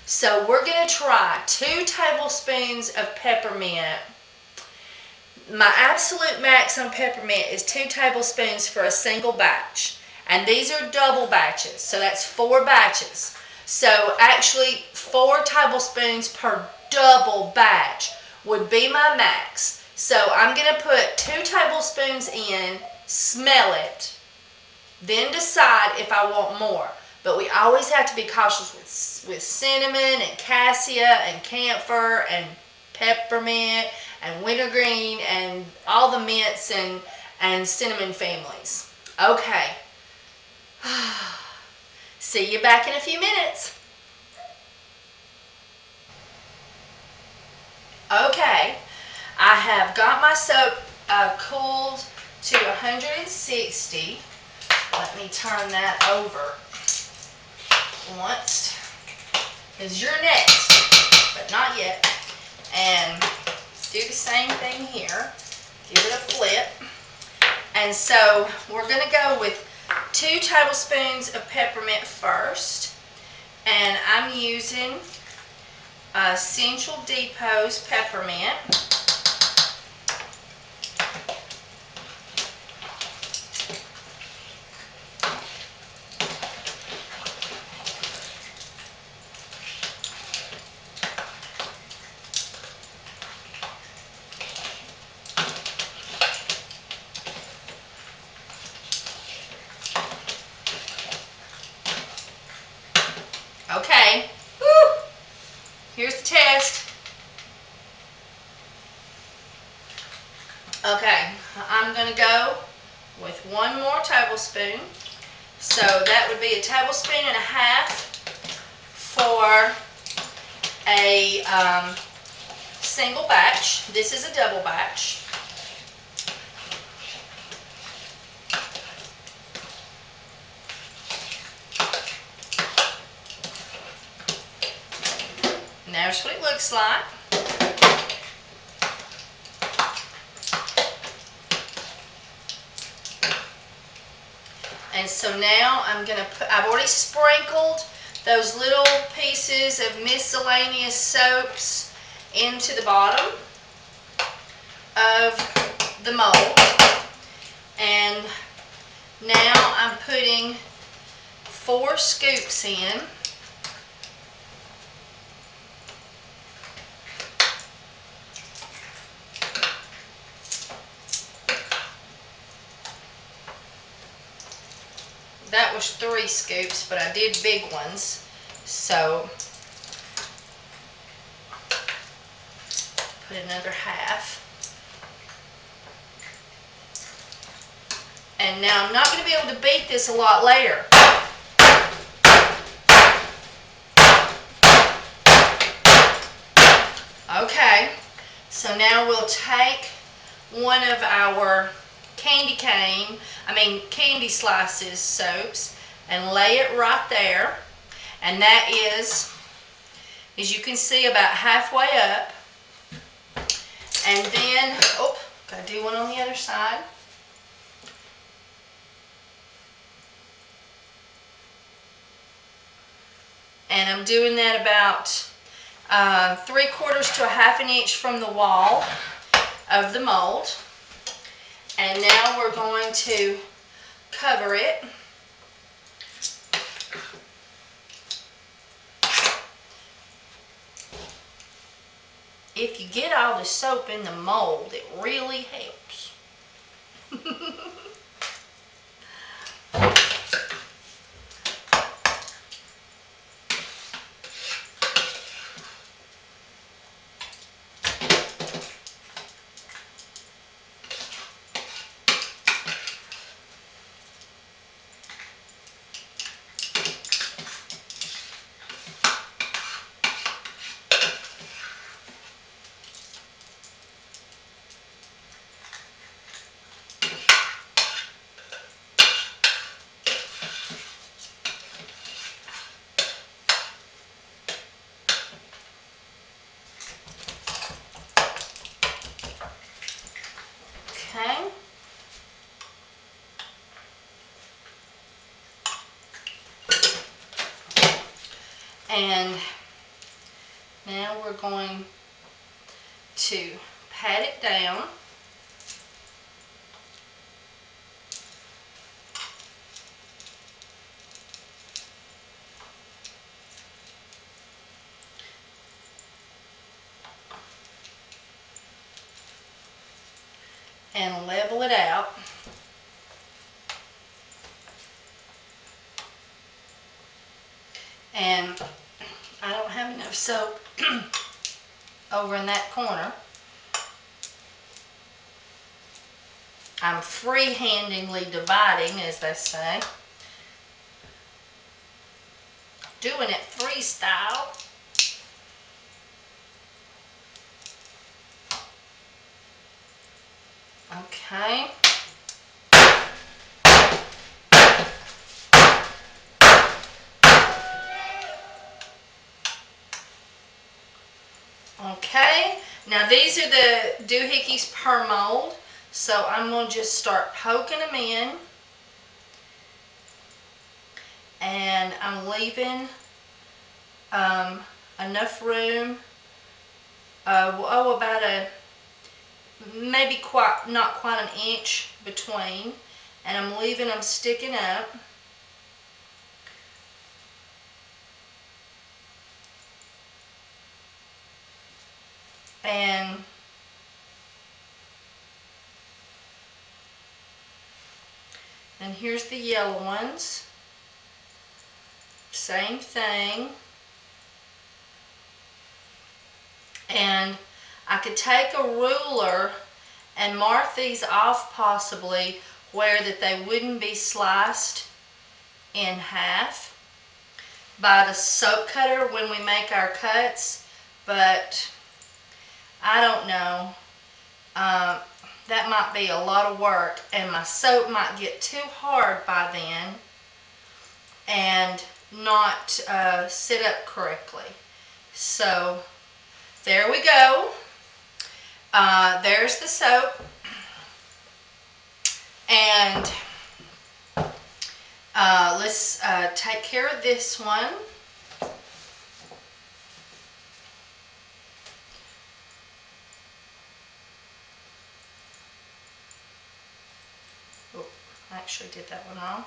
So we're going to try 2 tablespoons of peppermint. My absolute max on peppermint is 2 tablespoons for a single batch. And these are double batches, so that's 4 batches. So actually 4 tablespoons per double batch would be my max. So I'm going to put 2 tablespoons in, smell it, then decide if I want more. But we always have to be cautious with cinnamon and cassia and camphor and peppermint and wintergreen and all the mints and cinnamon families. Okay. See you back in a few minutes. Okay. I have got my soap cooled to 160, Let me turn that over once. Because you're next, but not yet. And do the same thing here. Give it a flip. And so we're going to go with 2 tablespoons of peppermint first. And I'm using Essential Depot's peppermint. Okay, woo. Here's the test. Okay, I'm going to go with 1 more tablespoon. So that would be 1.5 tablespoons for a single batch. This is a double batch. And there's what it looks like. And so now I'm going to put, I've already sprinkled those little pieces of miscellaneous soaps into the bottom of the mold. And now I'm putting 4 scoops in. That was 3 scoops, but I did big ones, so put another half. And now I'm not going to be able to beat this a lot later. Okay, so now we'll take one of our candy slices soaps and lay it right there. And that is, as you can see, about halfway up. And then, oh, gotta do one on the other side. And I'm doing that about 3/4 to 1/2 inch from the wall of the mold. And now we're going to cover it. If you get all the soap in the mold, it really helps. Okay. And now we're going to pat it down. And level it out. And I don't have enough soap over in that corner. I'm free-handedly dividing, as they say. Doing it freestyle. Okay. Now these are the doohickeys per mold, so I'm going to just start poking them in, and I'm leaving enough room, about maybe not quite an inch between, and I'm leaving them sticking up. And here's the yellow ones. Same thing. And I could take a ruler and mark these off possibly where that they wouldn't be sliced in half by the soap cutter when we make our cuts, but I don't know. That might be a lot of work, and my soap might get too hard by then and not sit up correctly. So there we go. There's the soap, and let's take care of this one. Oh, I actually did that one wrong.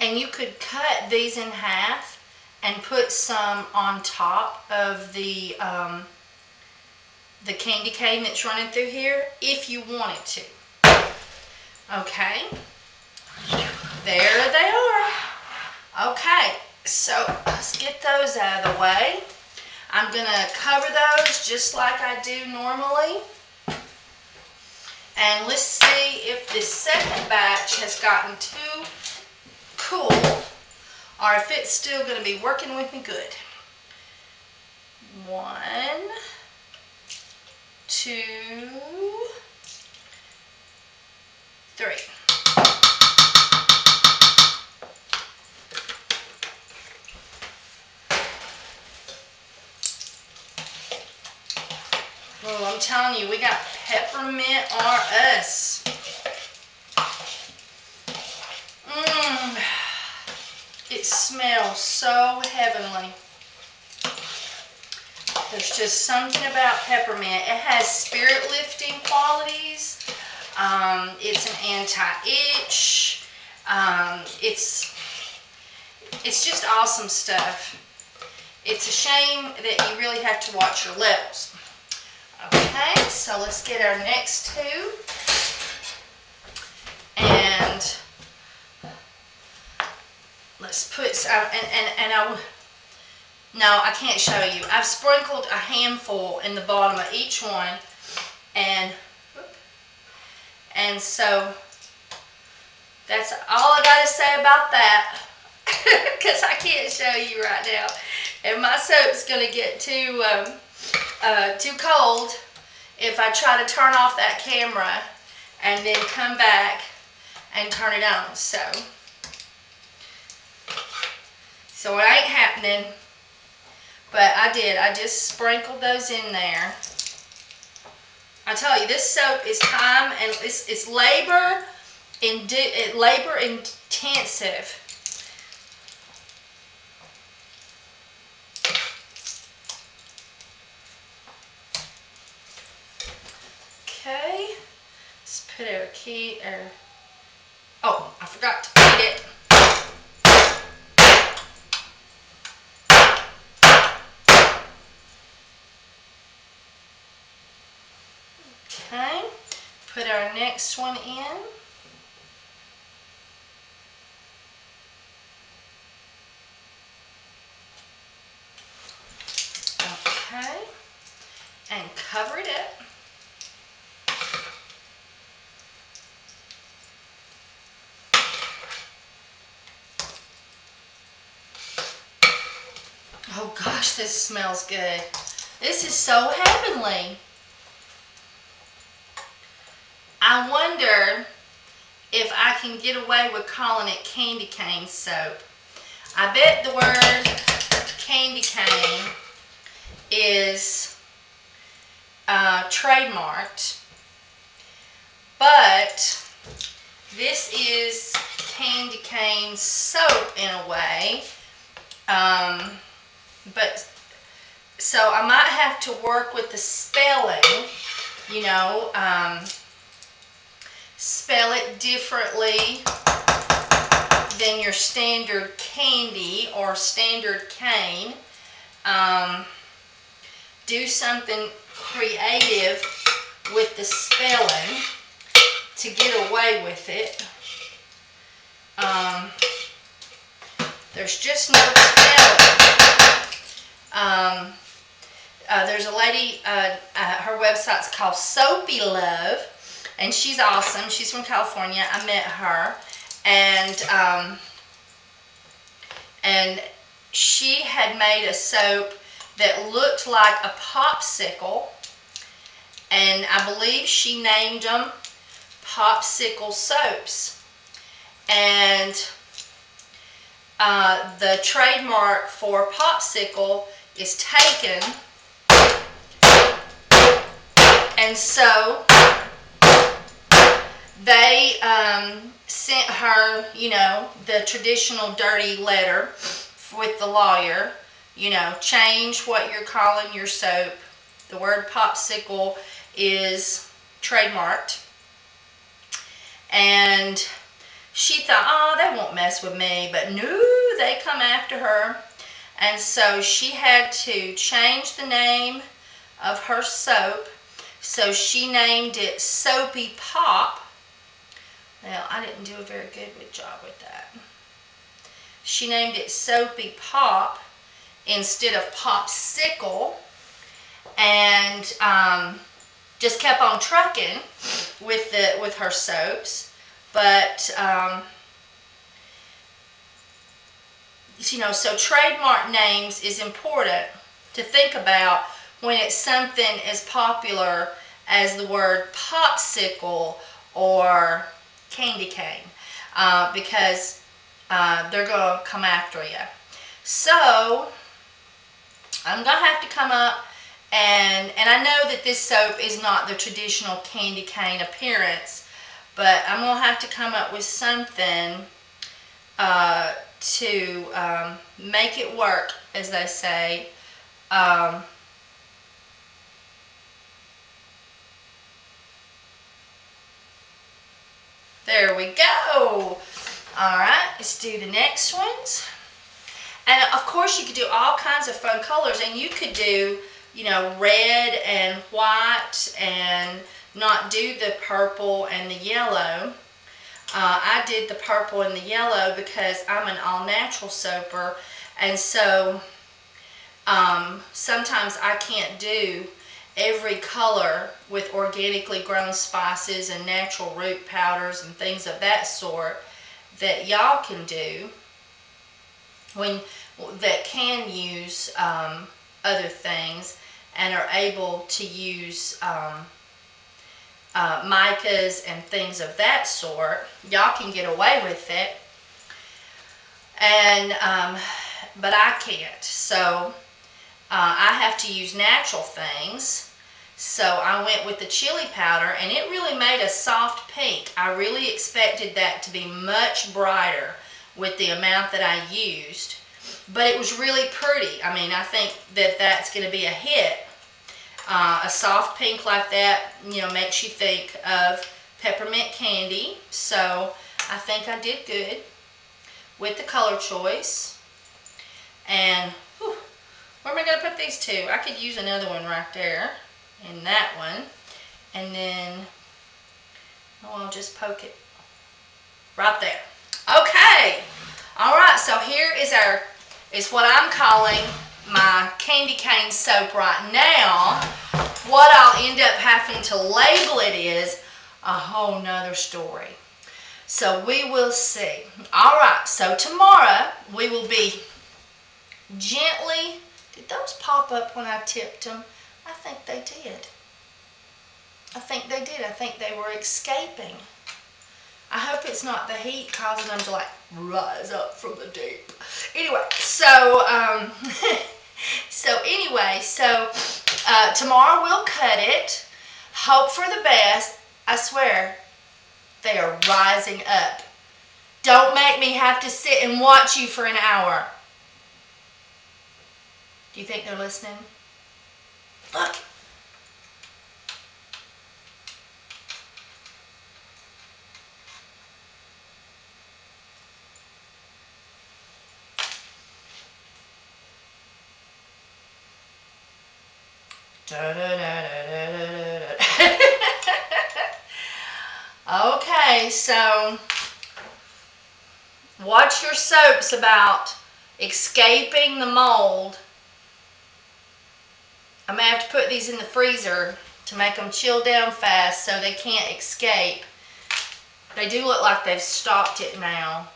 And you could cut these in half and put some on top of the candy cane that's running through here if you wanted to. Okay, there they are. Okay, so let's get those out of the way. I'm going to cover those just like I do normally. And let's see if this second batch has gotten too cool or if it's still going to be working with me good. 1, 2, 3. Oh, I'm telling you, we got peppermint on us. It smells so heavenly. There's just something about peppermint. It has spirit lifting qualities. It's an anti-itch. It's just awesome stuff. It's a shame that you really have to watch your levels. Okay, so let's get our next two. And let's put some, no, I can't show you. I've sprinkled a handful in the bottom of each one, and so that's all I got to say about that, because I can't show you right now. And my soap's going to get too cold if I try to turn off that camera and then come back and turn it on. So it ain't happening. But I did. I just sprinkled those in there. I tell you, this soap is time and it's labor intensive. Okay. Let's put our key. Oh, I forgot to put it. Okay, put our next one in. and cover it up. Oh gosh, this smells good. This is so heavenly. I wonder if I can get away with calling it candy cane soap. I bet the word candy cane is trademarked, but this is candy cane soap in a way. But so I might have to work with the spelling, you know, spell it differently than your standard candy or standard cane. Do something creative with the spelling to get away with it. There's just no spelling. There's a lady, her website's called Soapy Love, and she's awesome. She's from California. I met her, and she had made a soap that looked like a popsicle, and I believe she named them popsicle soaps. And the trademark for popsicle is taken, and so they sent her, you know, the traditional dirty letter with the lawyer, you know, change what you're calling your soap. The word popsicle is trademarked. And she thought, oh, they won't mess with me, but no, they come after her. And so she had to change the name of her soap. So she named it Soapy Pop. Well, I didn't do a very good job with that. She named it Soapy Pop instead of Popsicle, and just kept on trucking with her soaps. But you know, so trademark names is important to think about when it's something as popular as the word popsicle or candy cane, because they're going to come after you. So I'm going to have to come up, and I know that this soap is not the traditional candy cane appearance, but I'm going to have to come up with something to make it work, as they say. There we go. Alright, let's do the next ones. And of course you could do all kinds of fun colors, and you could do, you know, red and white and not do the purple and the yellow. I did the purple and the yellow because I'm an all-natural soaper, and so sometimes I can't do every color with organically grown spices and natural root powders and things of that sort that y'all can do that can use other things and are able to use micas and things of that sort. Y'all can get away with it, and but I can't. So I have to use natural things. So I went with the chili powder, and it really made a soft pink. I really expected that to be much brighter with the amount that I used, but it was really pretty. I mean, I think that that's going to be a hit. A soft pink like that, you know, makes you think of peppermint candy. So I think I did good with the color choice. And whew, where am I going to put these two? I could use another one right there, and that one. And then, oh, I'll just poke it right there. Okay. All right, so here is what I'm calling my candy cane soap right now. what I'll end up having to label it is a whole nother story. So we will see. All right, so tomorrow we will be gently, did those pop up when I tipped them? I think they did. I think they did. I think they were escaping. I hope it's not the heat causing them to like rise up from the deep. Anyway, so tomorrow we'll cut it. Hope for the best. I swear, they are rising up. Don't make me have to sit and watch you for an hour. Do you think they're listening? Look. Okay, so watch your soaps about escaping the mold. I may have to put these in the freezer to make them chill down fast so they can't escape. They do look like they've stopped it now.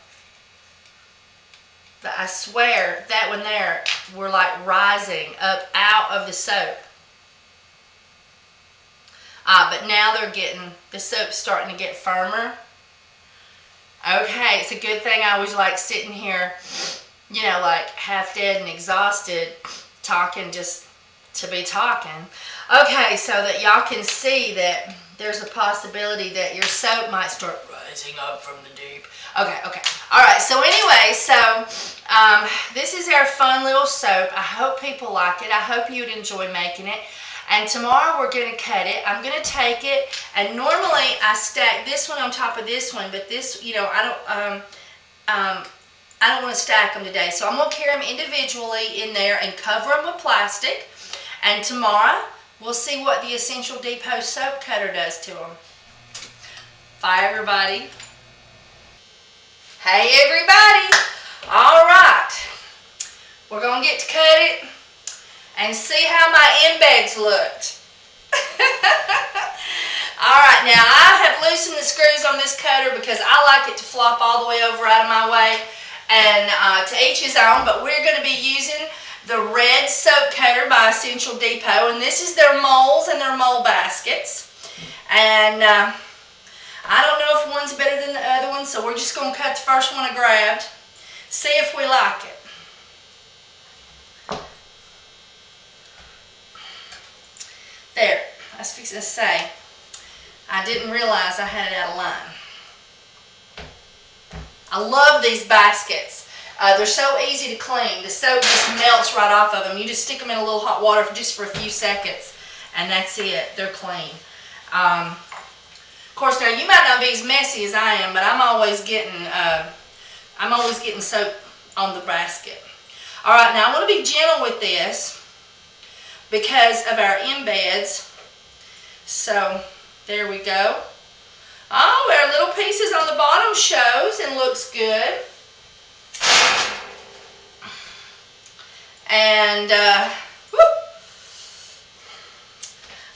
But I swear that one there were like rising up out of the soap. But now the soap's starting to get firmer. Okay, it's a good thing I was like sitting here, you know, like half dead and exhausted, talking just to be talking. Okay, so that y'all can see that there's a possibility that your soap might start rising up from the deep. Okay. All right, so anyway, this is our fun little soap. I hope people like it. I hope you would enjoy making it. And tomorrow we're going to cut it. I'm going to take it, and normally I stack this one on top of this one, but this, you know, I don't want to stack them today. So I'm going to carry them individually in there and cover them with plastic. And tomorrow we'll see what the Essential Depot soap cutter does to them. Bye, everybody. Hey, everybody. All right. We're going to get to cut it and see how my embeds looked. Alright, now I have loosened the screws on this cutter because I like it to flop all the way over out of my way, and to each his own, but we're going to be using the red soap cutter by Essential Depot, and this is their molds and their mold baskets. And I don't know if one's better than the other one, so we're just going to cut the first one I grabbed, see if we like it. There, I was fixing to say, I didn't realize I had it out of line. I love these baskets. They're so easy to clean. The soap just melts right off of them. You just stick them in a little hot water for a few seconds, and that's it. They're clean. Of course, now you might not be as messy as I am, but I'm always getting soap on the basket. All right, now I want to be gentle with this because of our embeds. So there we go. Oh, our little pieces on the bottom shows and looks good. And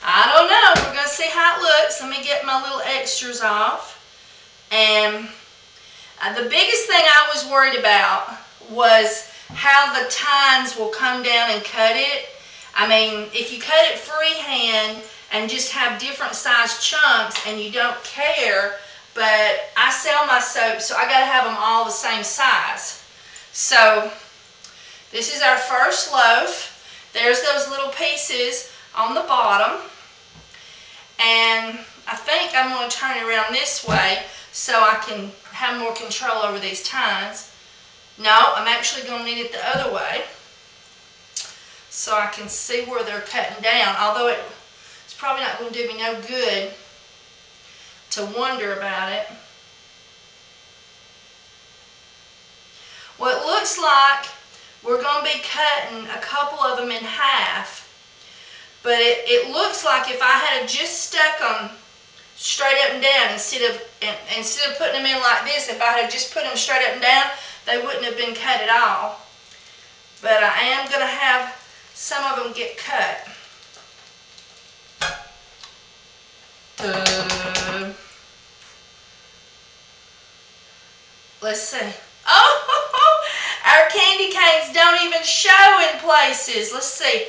I don't know, we're going to see how it looks. Let me get my little extras off. And the biggest thing I was worried about was how the tines will come down and cut it. I mean, if you cut it freehand and just have different size chunks and you don't care, but I sell my soap, so I got to have them all the same size. So this is our first loaf. There's those little pieces on the bottom. And I think I'm going to turn it around this way so I can have more control over these tines. No, I'm actually going to need it the other way so I can see where they're cutting down, although it's probably not going to do me no good to wonder about it. Well, it looks like we're going to be cutting a couple of them in half, but it looks like if I had just stuck them straight up and down instead of putting them in like this, if I had just put them straight up and down, they wouldn't have been cut at all. But I am going to have some of them get cut. Let's see. Oh, our candy canes don't even show in places. Let's see.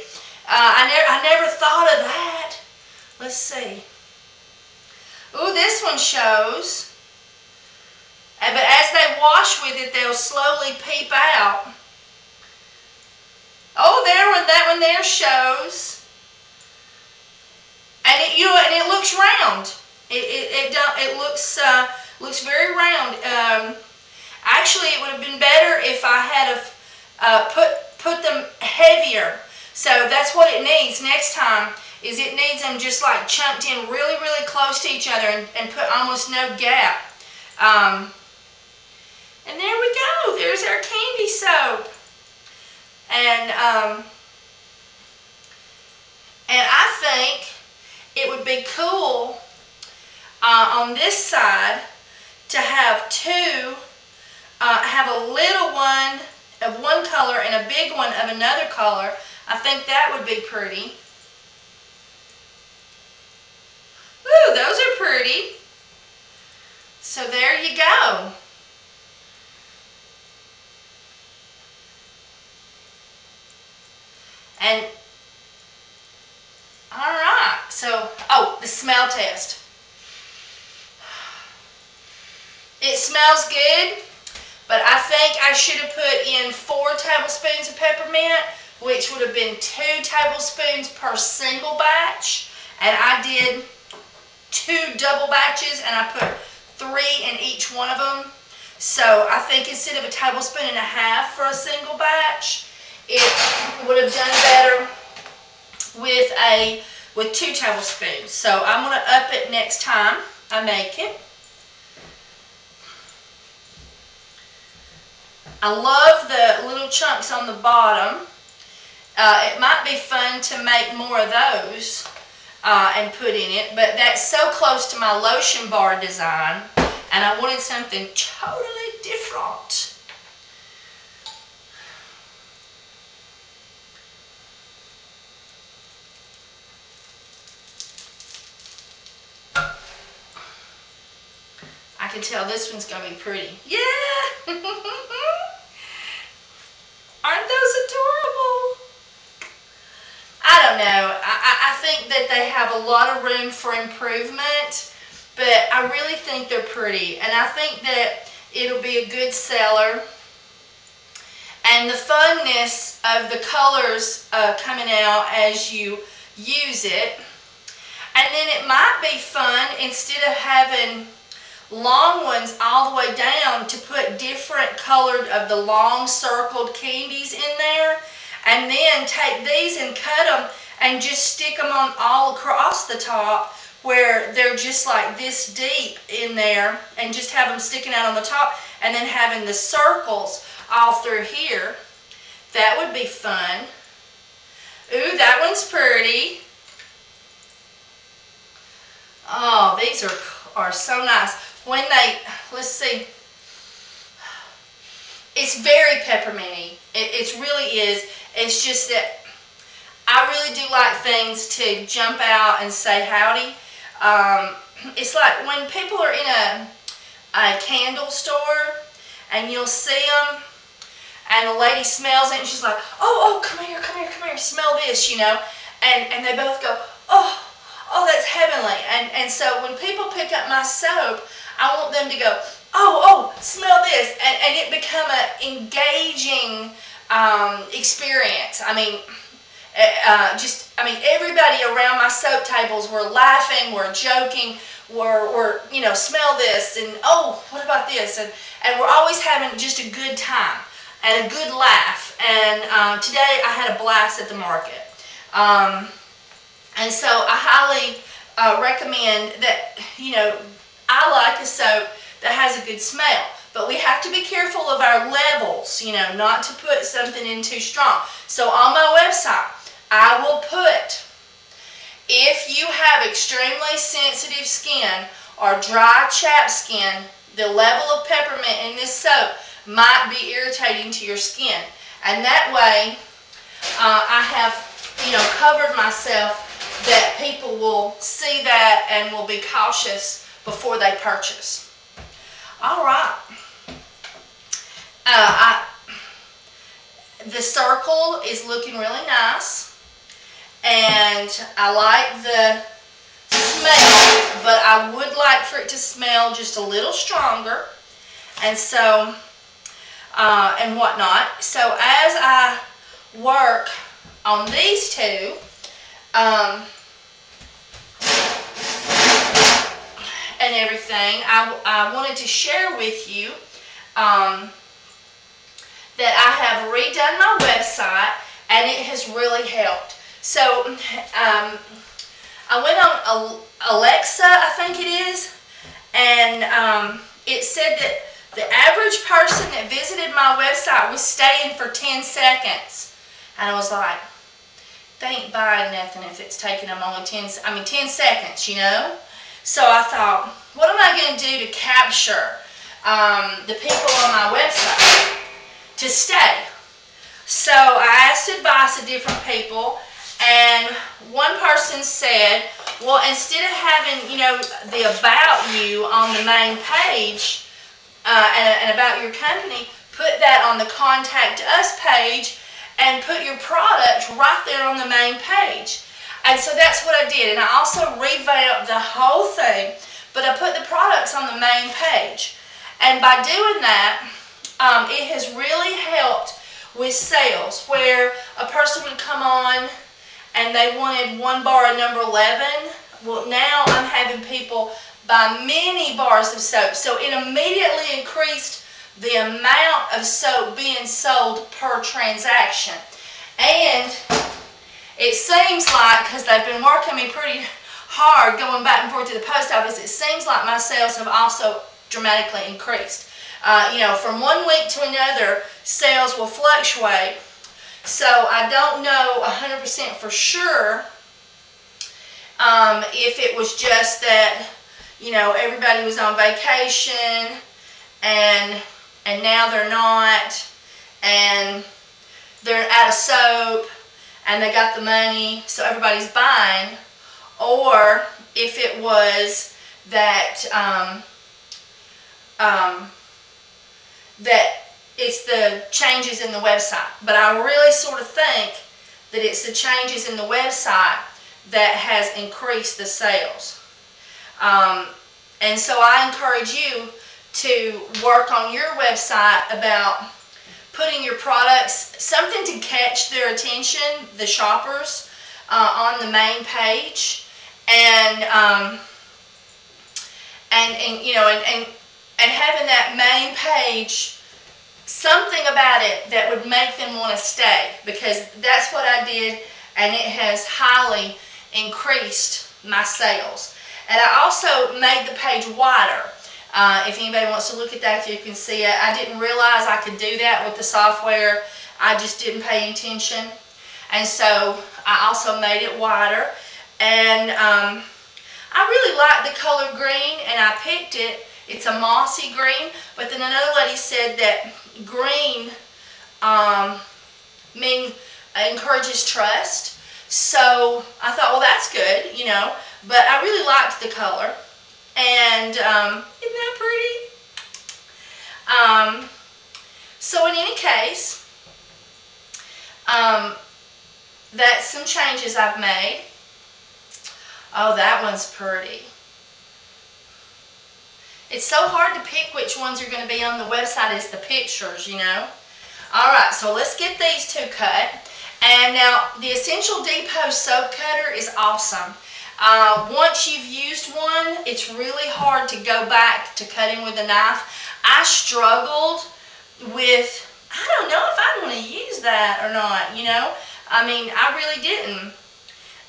I never thought of that. Let's see. Ooh, this one shows. But as they wash with it, they'll slowly peep out. Oh, that one there shows. And it looks round. It looks very round. Actually, it would have been better if I had put them heavier. So that's what it needs next time. Is it needs them just like chunked in really, really close to each other and put almost no gap. And there we go. There's our candy soap. And I think it would be cool on this side to have two, have a little one of one color and a big one of another color. I think that would be pretty. Ooh, those are pretty. So there you go. And all right, so the smell test. It smells good, but I think I should have put in 4 tablespoons of peppermint, which would have been 2 tablespoons per single batch, and I did 2 double batches, and I put 3 in each one of them. So I think instead of a tablespoon and a half for a single batch, it would have done better with 2 tablespoons. So I'm going to up it next time I make it. I love the little chunks on the bottom. It might be fun to make more of those and put in it, but that's so close to my lotion bar design, and I wanted something totally different. I can tell this one's going to be pretty. Yeah! Aren't those adorable? I don't know. I think that they have a lot of room for improvement, but I really think they're pretty. And I think that it'll be a good seller. And the funness of the colors coming out as you use it. And then it might be fun, instead of having long ones all the way down, to put different colored of the long circled candies in there, and then take these and cut them and just stick them on all across the top where they're just like this deep in there, and just have them sticking out on the top, and then having the circles all through here. That would be fun. Ooh, that one's pretty. Oh, these are so nice. When they, let's see, it's very pepperminty. It really is. It's just that I really do like things to jump out and say howdy. It's like when people are in a candle store and you'll see them, and the lady smells it and she's like, oh, come here, smell this, you know. And they both go, oh, that's heavenly. And so when people pick up my soap, I want them to go, oh, smell this, and it become an engaging experience. I mean, everybody around my soap tables were laughing, were joking, were smell this, and oh, what about this, and we're always having just a good time and a good laugh. And today I had a blast at the market, and so I highly recommend that. I like a soap that has a good smell, but we have to be careful of our levels, not to put something in too strong. So on my website, I will put, if you have extremely sensitive skin or dry, chapped skin, the level of peppermint in this soap might be irritating to your skin. And that way, I have, covered myself that people will see that and will be cautious before they purchase. All right. The circle is looking really nice, and I like the smell, but I would like for it to smell just a little stronger, and so and whatnot. So as I work on these two, and everything, I wanted to share with you that I have redone my website, and it has really helped. So I went on Alexa, I think it is, and it said that the average person that visited my website was staying for 10 seconds. And I was like, they ain't buying nothing if it's taking them only 10 seconds, you know? So I thought, what am I going to do to capture the people on my website to stay? So I asked advice of different people, and one person said, well, instead of having, you know, the about you on the main page and about your company, put that on the contact us page and put your product right there on the main page. And so that's what I did. And I also revamped the whole thing, but I put the products on the main page. And by doing that, it has really helped with sales, where a person would come on and they wanted one bar of number 11. Well, now I'm having people buy many bars of soap. So it immediately increased the amount of soap being sold per transaction. And it seems like, because they've been working me pretty hard going back and forth to the post office, it seems like my sales have also dramatically increased. You know, from one week to another, sales will fluctuate. So I don't know 100% for sure if it was just that, you know, everybody was on vacation and now they're not, and they're out of soap and they got the money, so everybody's buying, or if it was that that it's the changes in the website. But I really sort of think that it's the changes in the website that has increased the sales. And so I encourage you to work on your website about putting your products, something to catch their attention, the shoppers, on the main page, and you know, and having that main page, something about it that would make them want to stay, because that's what I did, and it has highly increased my sales. And I also made the page wider. If anybody wants to look at that, you can see it. I didn't realize I could do that with the software. I just didn't pay attention. And so I also made it wider. And I really like the color green, and I picked it. It's a mossy green, but then another lady said that green encourages trust. So I thought, well, that's good, you know. But I really liked the color. And isn't that pretty? So in any case, that's some changes I've made. Oh, that one's pretty. It's so hard to pick which ones are going to be on the website as the pictures, you know. Alright, so let's get these two cut. And now, the Essential Depot soap cutter is awesome. Once you've used one, it's really hard to go back to cutting with a knife. I struggled with, I don't know if I want to use that or not, you know. I mean, I really didn't.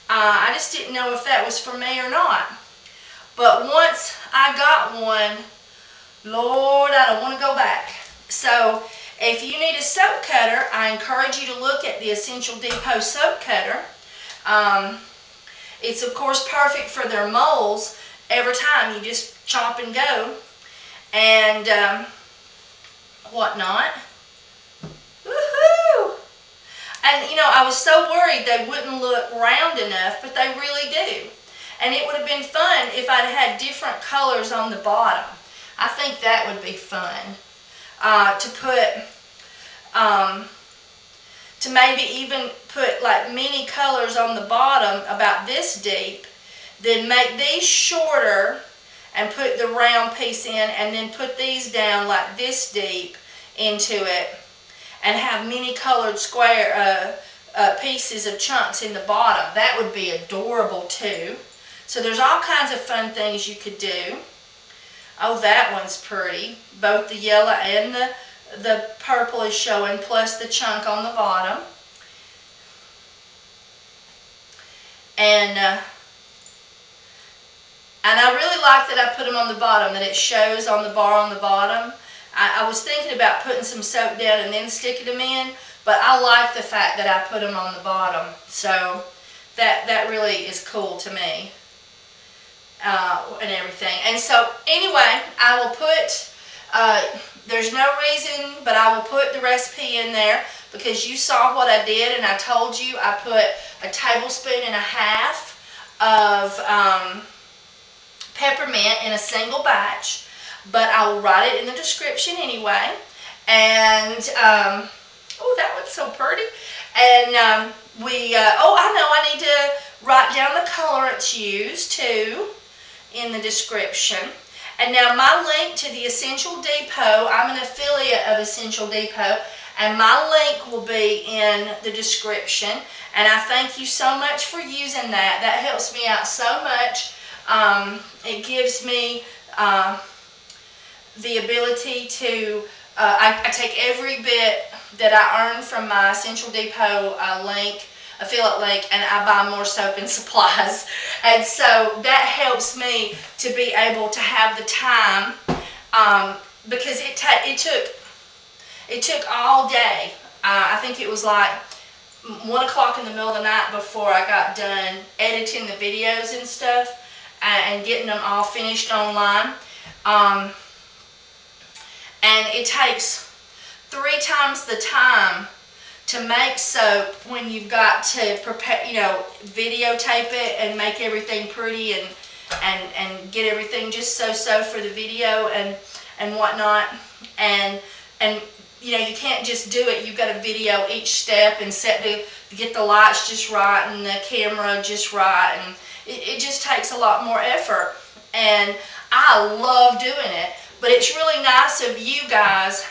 I just didn't know if that was for me or not. But once I got one, Lord, I don't want to go back. So, if you need a soap cutter, I encourage you to look at the Essential Depot soap cutter. It's of course perfect for their molds. Every time you just chop and go and whatnot. Woohoo! And you know, I was so worried they wouldn't look round enough, but they really do. And it would have been fun if I'd had different colors on the bottom. I think that would be fun. To put, to maybe even put like mini colors on the bottom about this deep, then make these shorter and put the round piece in, and then put these down like this deep into it, and have mini colored square pieces of chunks in the bottom. That would be adorable too. So there's all kinds of fun things you could do. Oh, that one's pretty. Both the yellow and the purple is showing, plus the chunk on the bottom. And I really like that I put them on the bottom, that it shows on the bar on the bottom. I was thinking about putting some soap down and then sticking them in, but I like the fact that I put them on the bottom. So that really is cool to me. And everything. And so anyway, I will put, there's no reason, but I will put the recipe in there because you saw what I did, and I told you I put 1.5 tablespoons of peppermint in a single batch, but I will write it in the description anyway. And oh, that one's so pretty. And oh, I know, I need to write down the colorants used too in the description. And now my link to the Essential Depot, I'm an affiliate of Essential Depot, and my link will be in the description. And I thank you so much for using that. That helps me out so much. It gives me the ability to, I take every bit that I earn from my Essential Depot link, affiliate link, and I buy more soap and supplies. And so that helps me to be able to have the time, because it took all day. I think it was like 1 o'clock in the middle of the night before I got done editing the videos and stuff, and getting them all finished online. And it takes 3 times the time to make soap when you've got to prepare, you know, videotape it and make everything pretty and get everything just so for the video and whatnot. And you know, you can't just do it. You've got to video each step and get the lights just right and the camera just right, and it just takes a lot more effort. And I love doing it, but it's really nice of you guys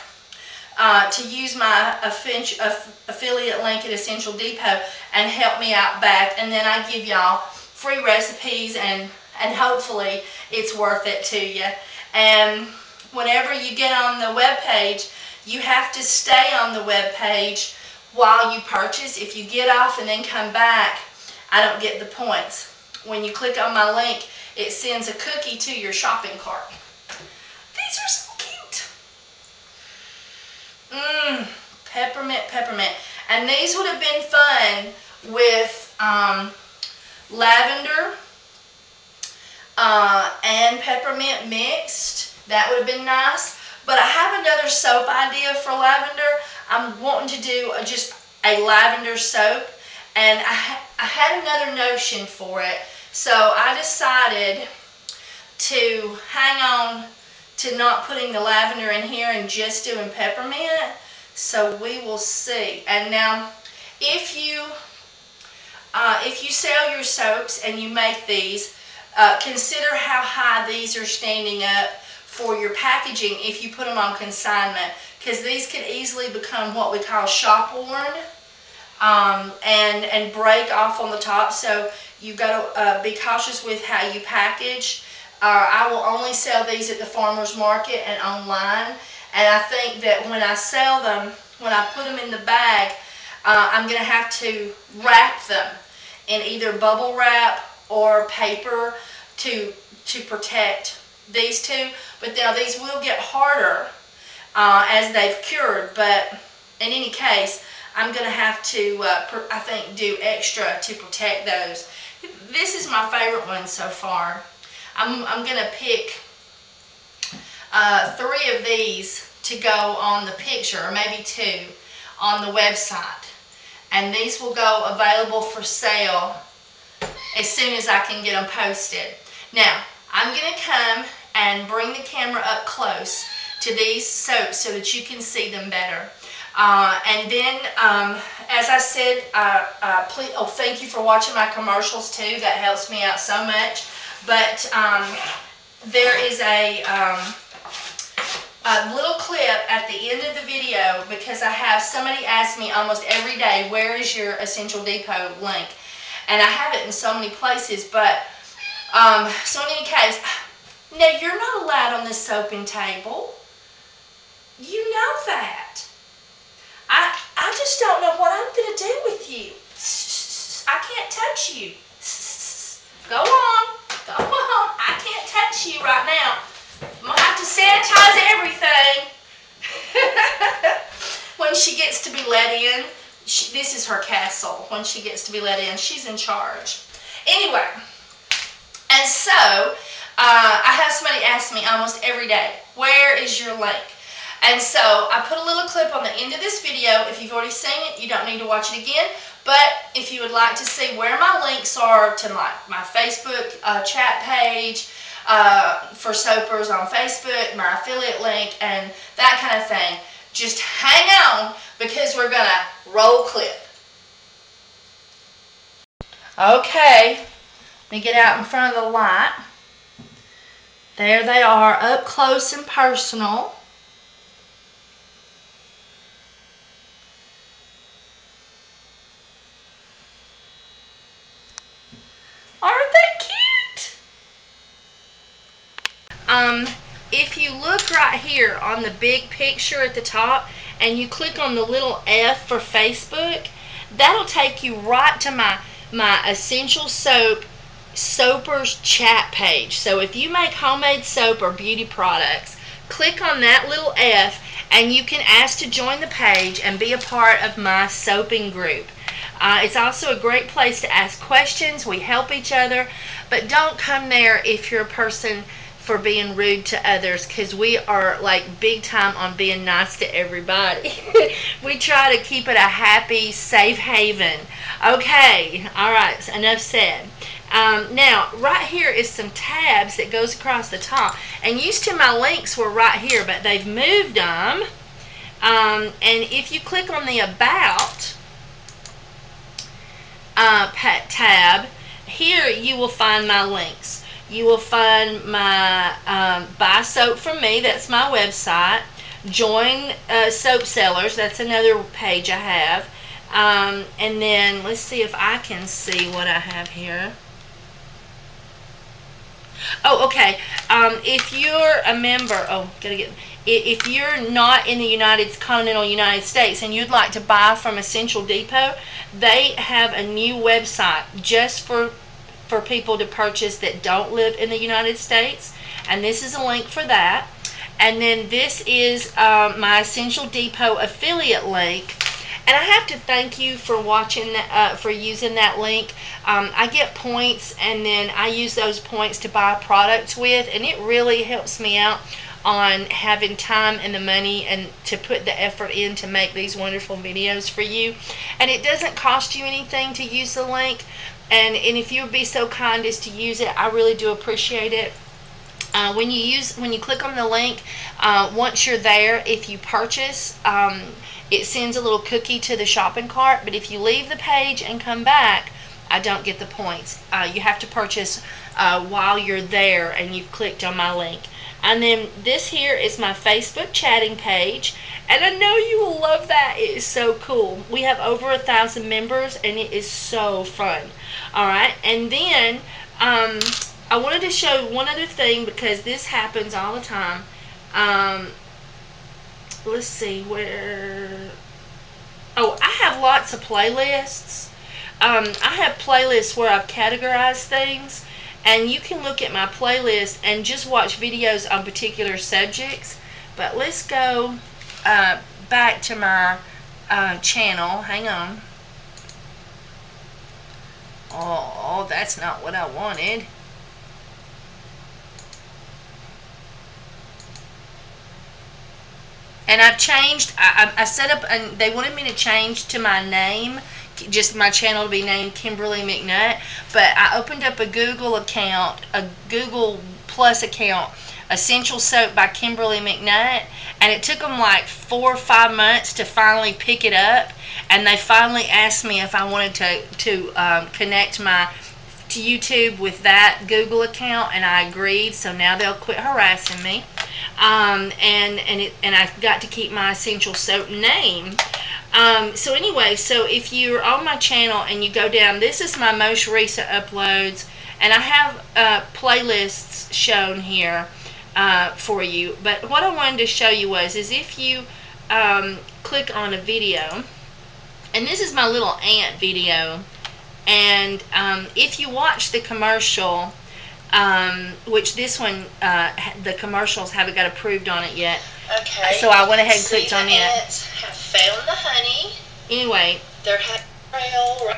to use my affiliate link at Essential Depot and help me out back, and then I give y'all free recipes, and hopefully it's worth it to you. And whenever you get on the web page, you have to stay on the web page while you purchase. If you get off and then come back, I don't get the points. When you click on my link, it sends a cookie to your shopping cart. These are so cute. Peppermint. And these would have been fun with lavender and peppermint mixed. That would have been nice. But I have another soap idea for lavender. I'm wanting to do just a lavender soap, and I had another notion for it. So I decided to hang on to not putting the lavender in here and just doing peppermint. So we will see. And now, if you sell your soaps and you make these, consider how high these are standing up for your packaging if you put them on consignment, because these could easily become what we call shop worn, and break off on the top. So you've got to be cautious with how you package. I will only sell these at the farmer's market and online, and I think that when I sell them, when I put them in the bag, I'm going to have to wrap them in either bubble wrap or paper to protect these two. But now these will get harder as they've cured, but in any case, I'm going to have to, I think, do extra to protect those. This is my favorite one so far. I'm going to pick 3 of these to go on the picture, or maybe 2, on the website. and these will go available for sale as soon as I can get them posted. Now, I'm going to come and bring the camera up close to these soaps so that you can see them better. And then, as I said, please, thank you for watching my commercials too. That helps me out so much. But there is a little clip at the end of the video, because I have somebody ask me almost every day, where is your Essential Depot link? And I have it in so many places, but so in any case, no, you're not allowed on this soaping table. You know that. I just don't know what I'm going to do with you. I can't touch you. Go on. Go on. I can't touch you right now. I'm going to have to sanitize everything. When she gets to be let in, this is her castle. When she gets to be let in, she's in charge. Anyway, and so I have somebody ask me almost every day, where is your link? And so I put a little clip on the end of this video. If you've already seen it, you don't need to watch it again. But if you would like to see where my links are to my Facebook chat page, for soapers on Facebook, my affiliate link, and that kind of thing, just hang on, because we're going to roll clip. Okay, let me get out in front of the light. There they are, up close and personal. Aren't they cute? If you look right here on the big picture at the top and you click on the little F for Facebook, that'll take you right to my Essential Soap Soapers chat page. So if you make homemade soap or beauty products, click on that little F and you can ask to join the page and be a part of my soaping group. It's also a great place to ask questions. We help each other, but don't come there if you're a person for being rude to others, because we are like big time on being nice to everybody. We try to keep it a happy, safe haven. Okay, alright, so enough said. Now, right here is some tabs that goes across the top, and used to my links were right here, but they've moved them. And if you click on the About tab, here you will find my links. You will find my Buy Soap From Me, that's my website. Join Soap Sellers, that's another page I have. And then let's see if I can see what I have here. Oh, okay. If you're a member, if you're not in the continental United States and you'd like to buy from Essential Depot, they have a new website just for people to purchase that don't live in the United States, and this is a link for that. And then this is my Essential Depot affiliate link, and I have to thank you for watching that, for using that link. I get points, and then I use those points to buy products with, and it really helps me out on having time and the money and to put the effort in to make these wonderful videos for you. And it doesn't cost you anything to use the link, and if you would be so kind as to use it, I really do appreciate it. When you click on the link, once you're there, if you purchase, it sends a little cookie to the shopping cart, but if you leave the page and come back, I don't get the points. You have to purchase while you're there and you've clicked on my link. And then this here is my Facebook chatting page, and I know you will love that. It is so cool. We have over 1,000 members, and it is so fun. Alright, and then I wanted to show one other thing, because this happens all the time. Let's see where. Oh, I have lots of playlists. I have playlists where I've categorized things, and you can look at my playlist and just watch videos on particular subjects. But let's go back to my channel. Hang on. Oh, that's not what I wanted. And I've changed, I set up, and they wanted me to change to my name, just my channel to be named Kimberly McNutt, but I opened up a Google account, a Google Plus account, Essential Soap by Kimberly McNutt, and it took them like 4 or 5 months to finally pick it up, and they finally asked me if I wanted to connect my to YouTube with that Google account, and I agreed. So now they'll quit harassing me, and I got to keep my Essential Soap name. So anyway, so if you're on my channel and you go down, this is my most recent uploads, and I have playlists shown here for you. But what I wanted to show you is if you click on a video, and this is my little ant video, and if you watch the commercial, which this one, the commercials haven't got approved on it yet. Okay. So I went ahead and clicked on it. Ants have found the honey. Anyway. They're trail.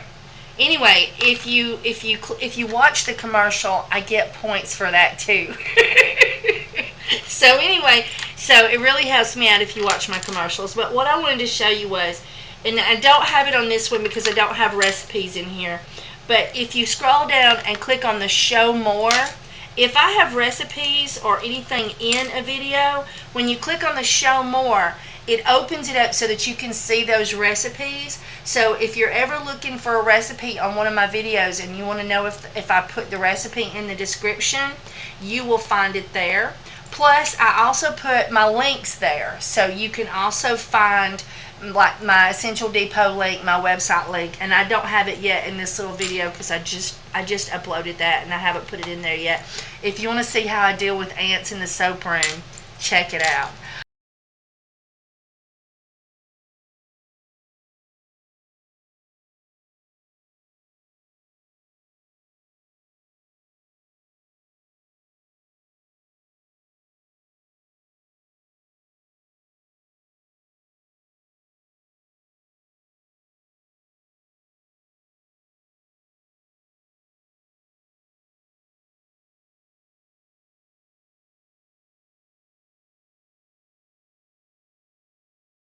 Anyway, if you watch the commercial, I get points for that too. So anyway, so it really helps me out if you watch my commercials. But what I wanted to show you was, and I don't have it on this one because I don't have recipes in here, but if you scroll down and click on the show more, if I have recipes or anything in a video, when you click on the show more, it opens it up so that you can see those recipes. So if you're ever looking for a recipe on one of my videos and you want to know if I put the recipe in the description, you will find it there. Plus, I also put my links there, so you can also find like my Essential Depot link, my website link, and I don't have it yet in this little video because I just uploaded that and I haven't put it in there yet. If you want to see how I deal with ants in the soap room, check it out.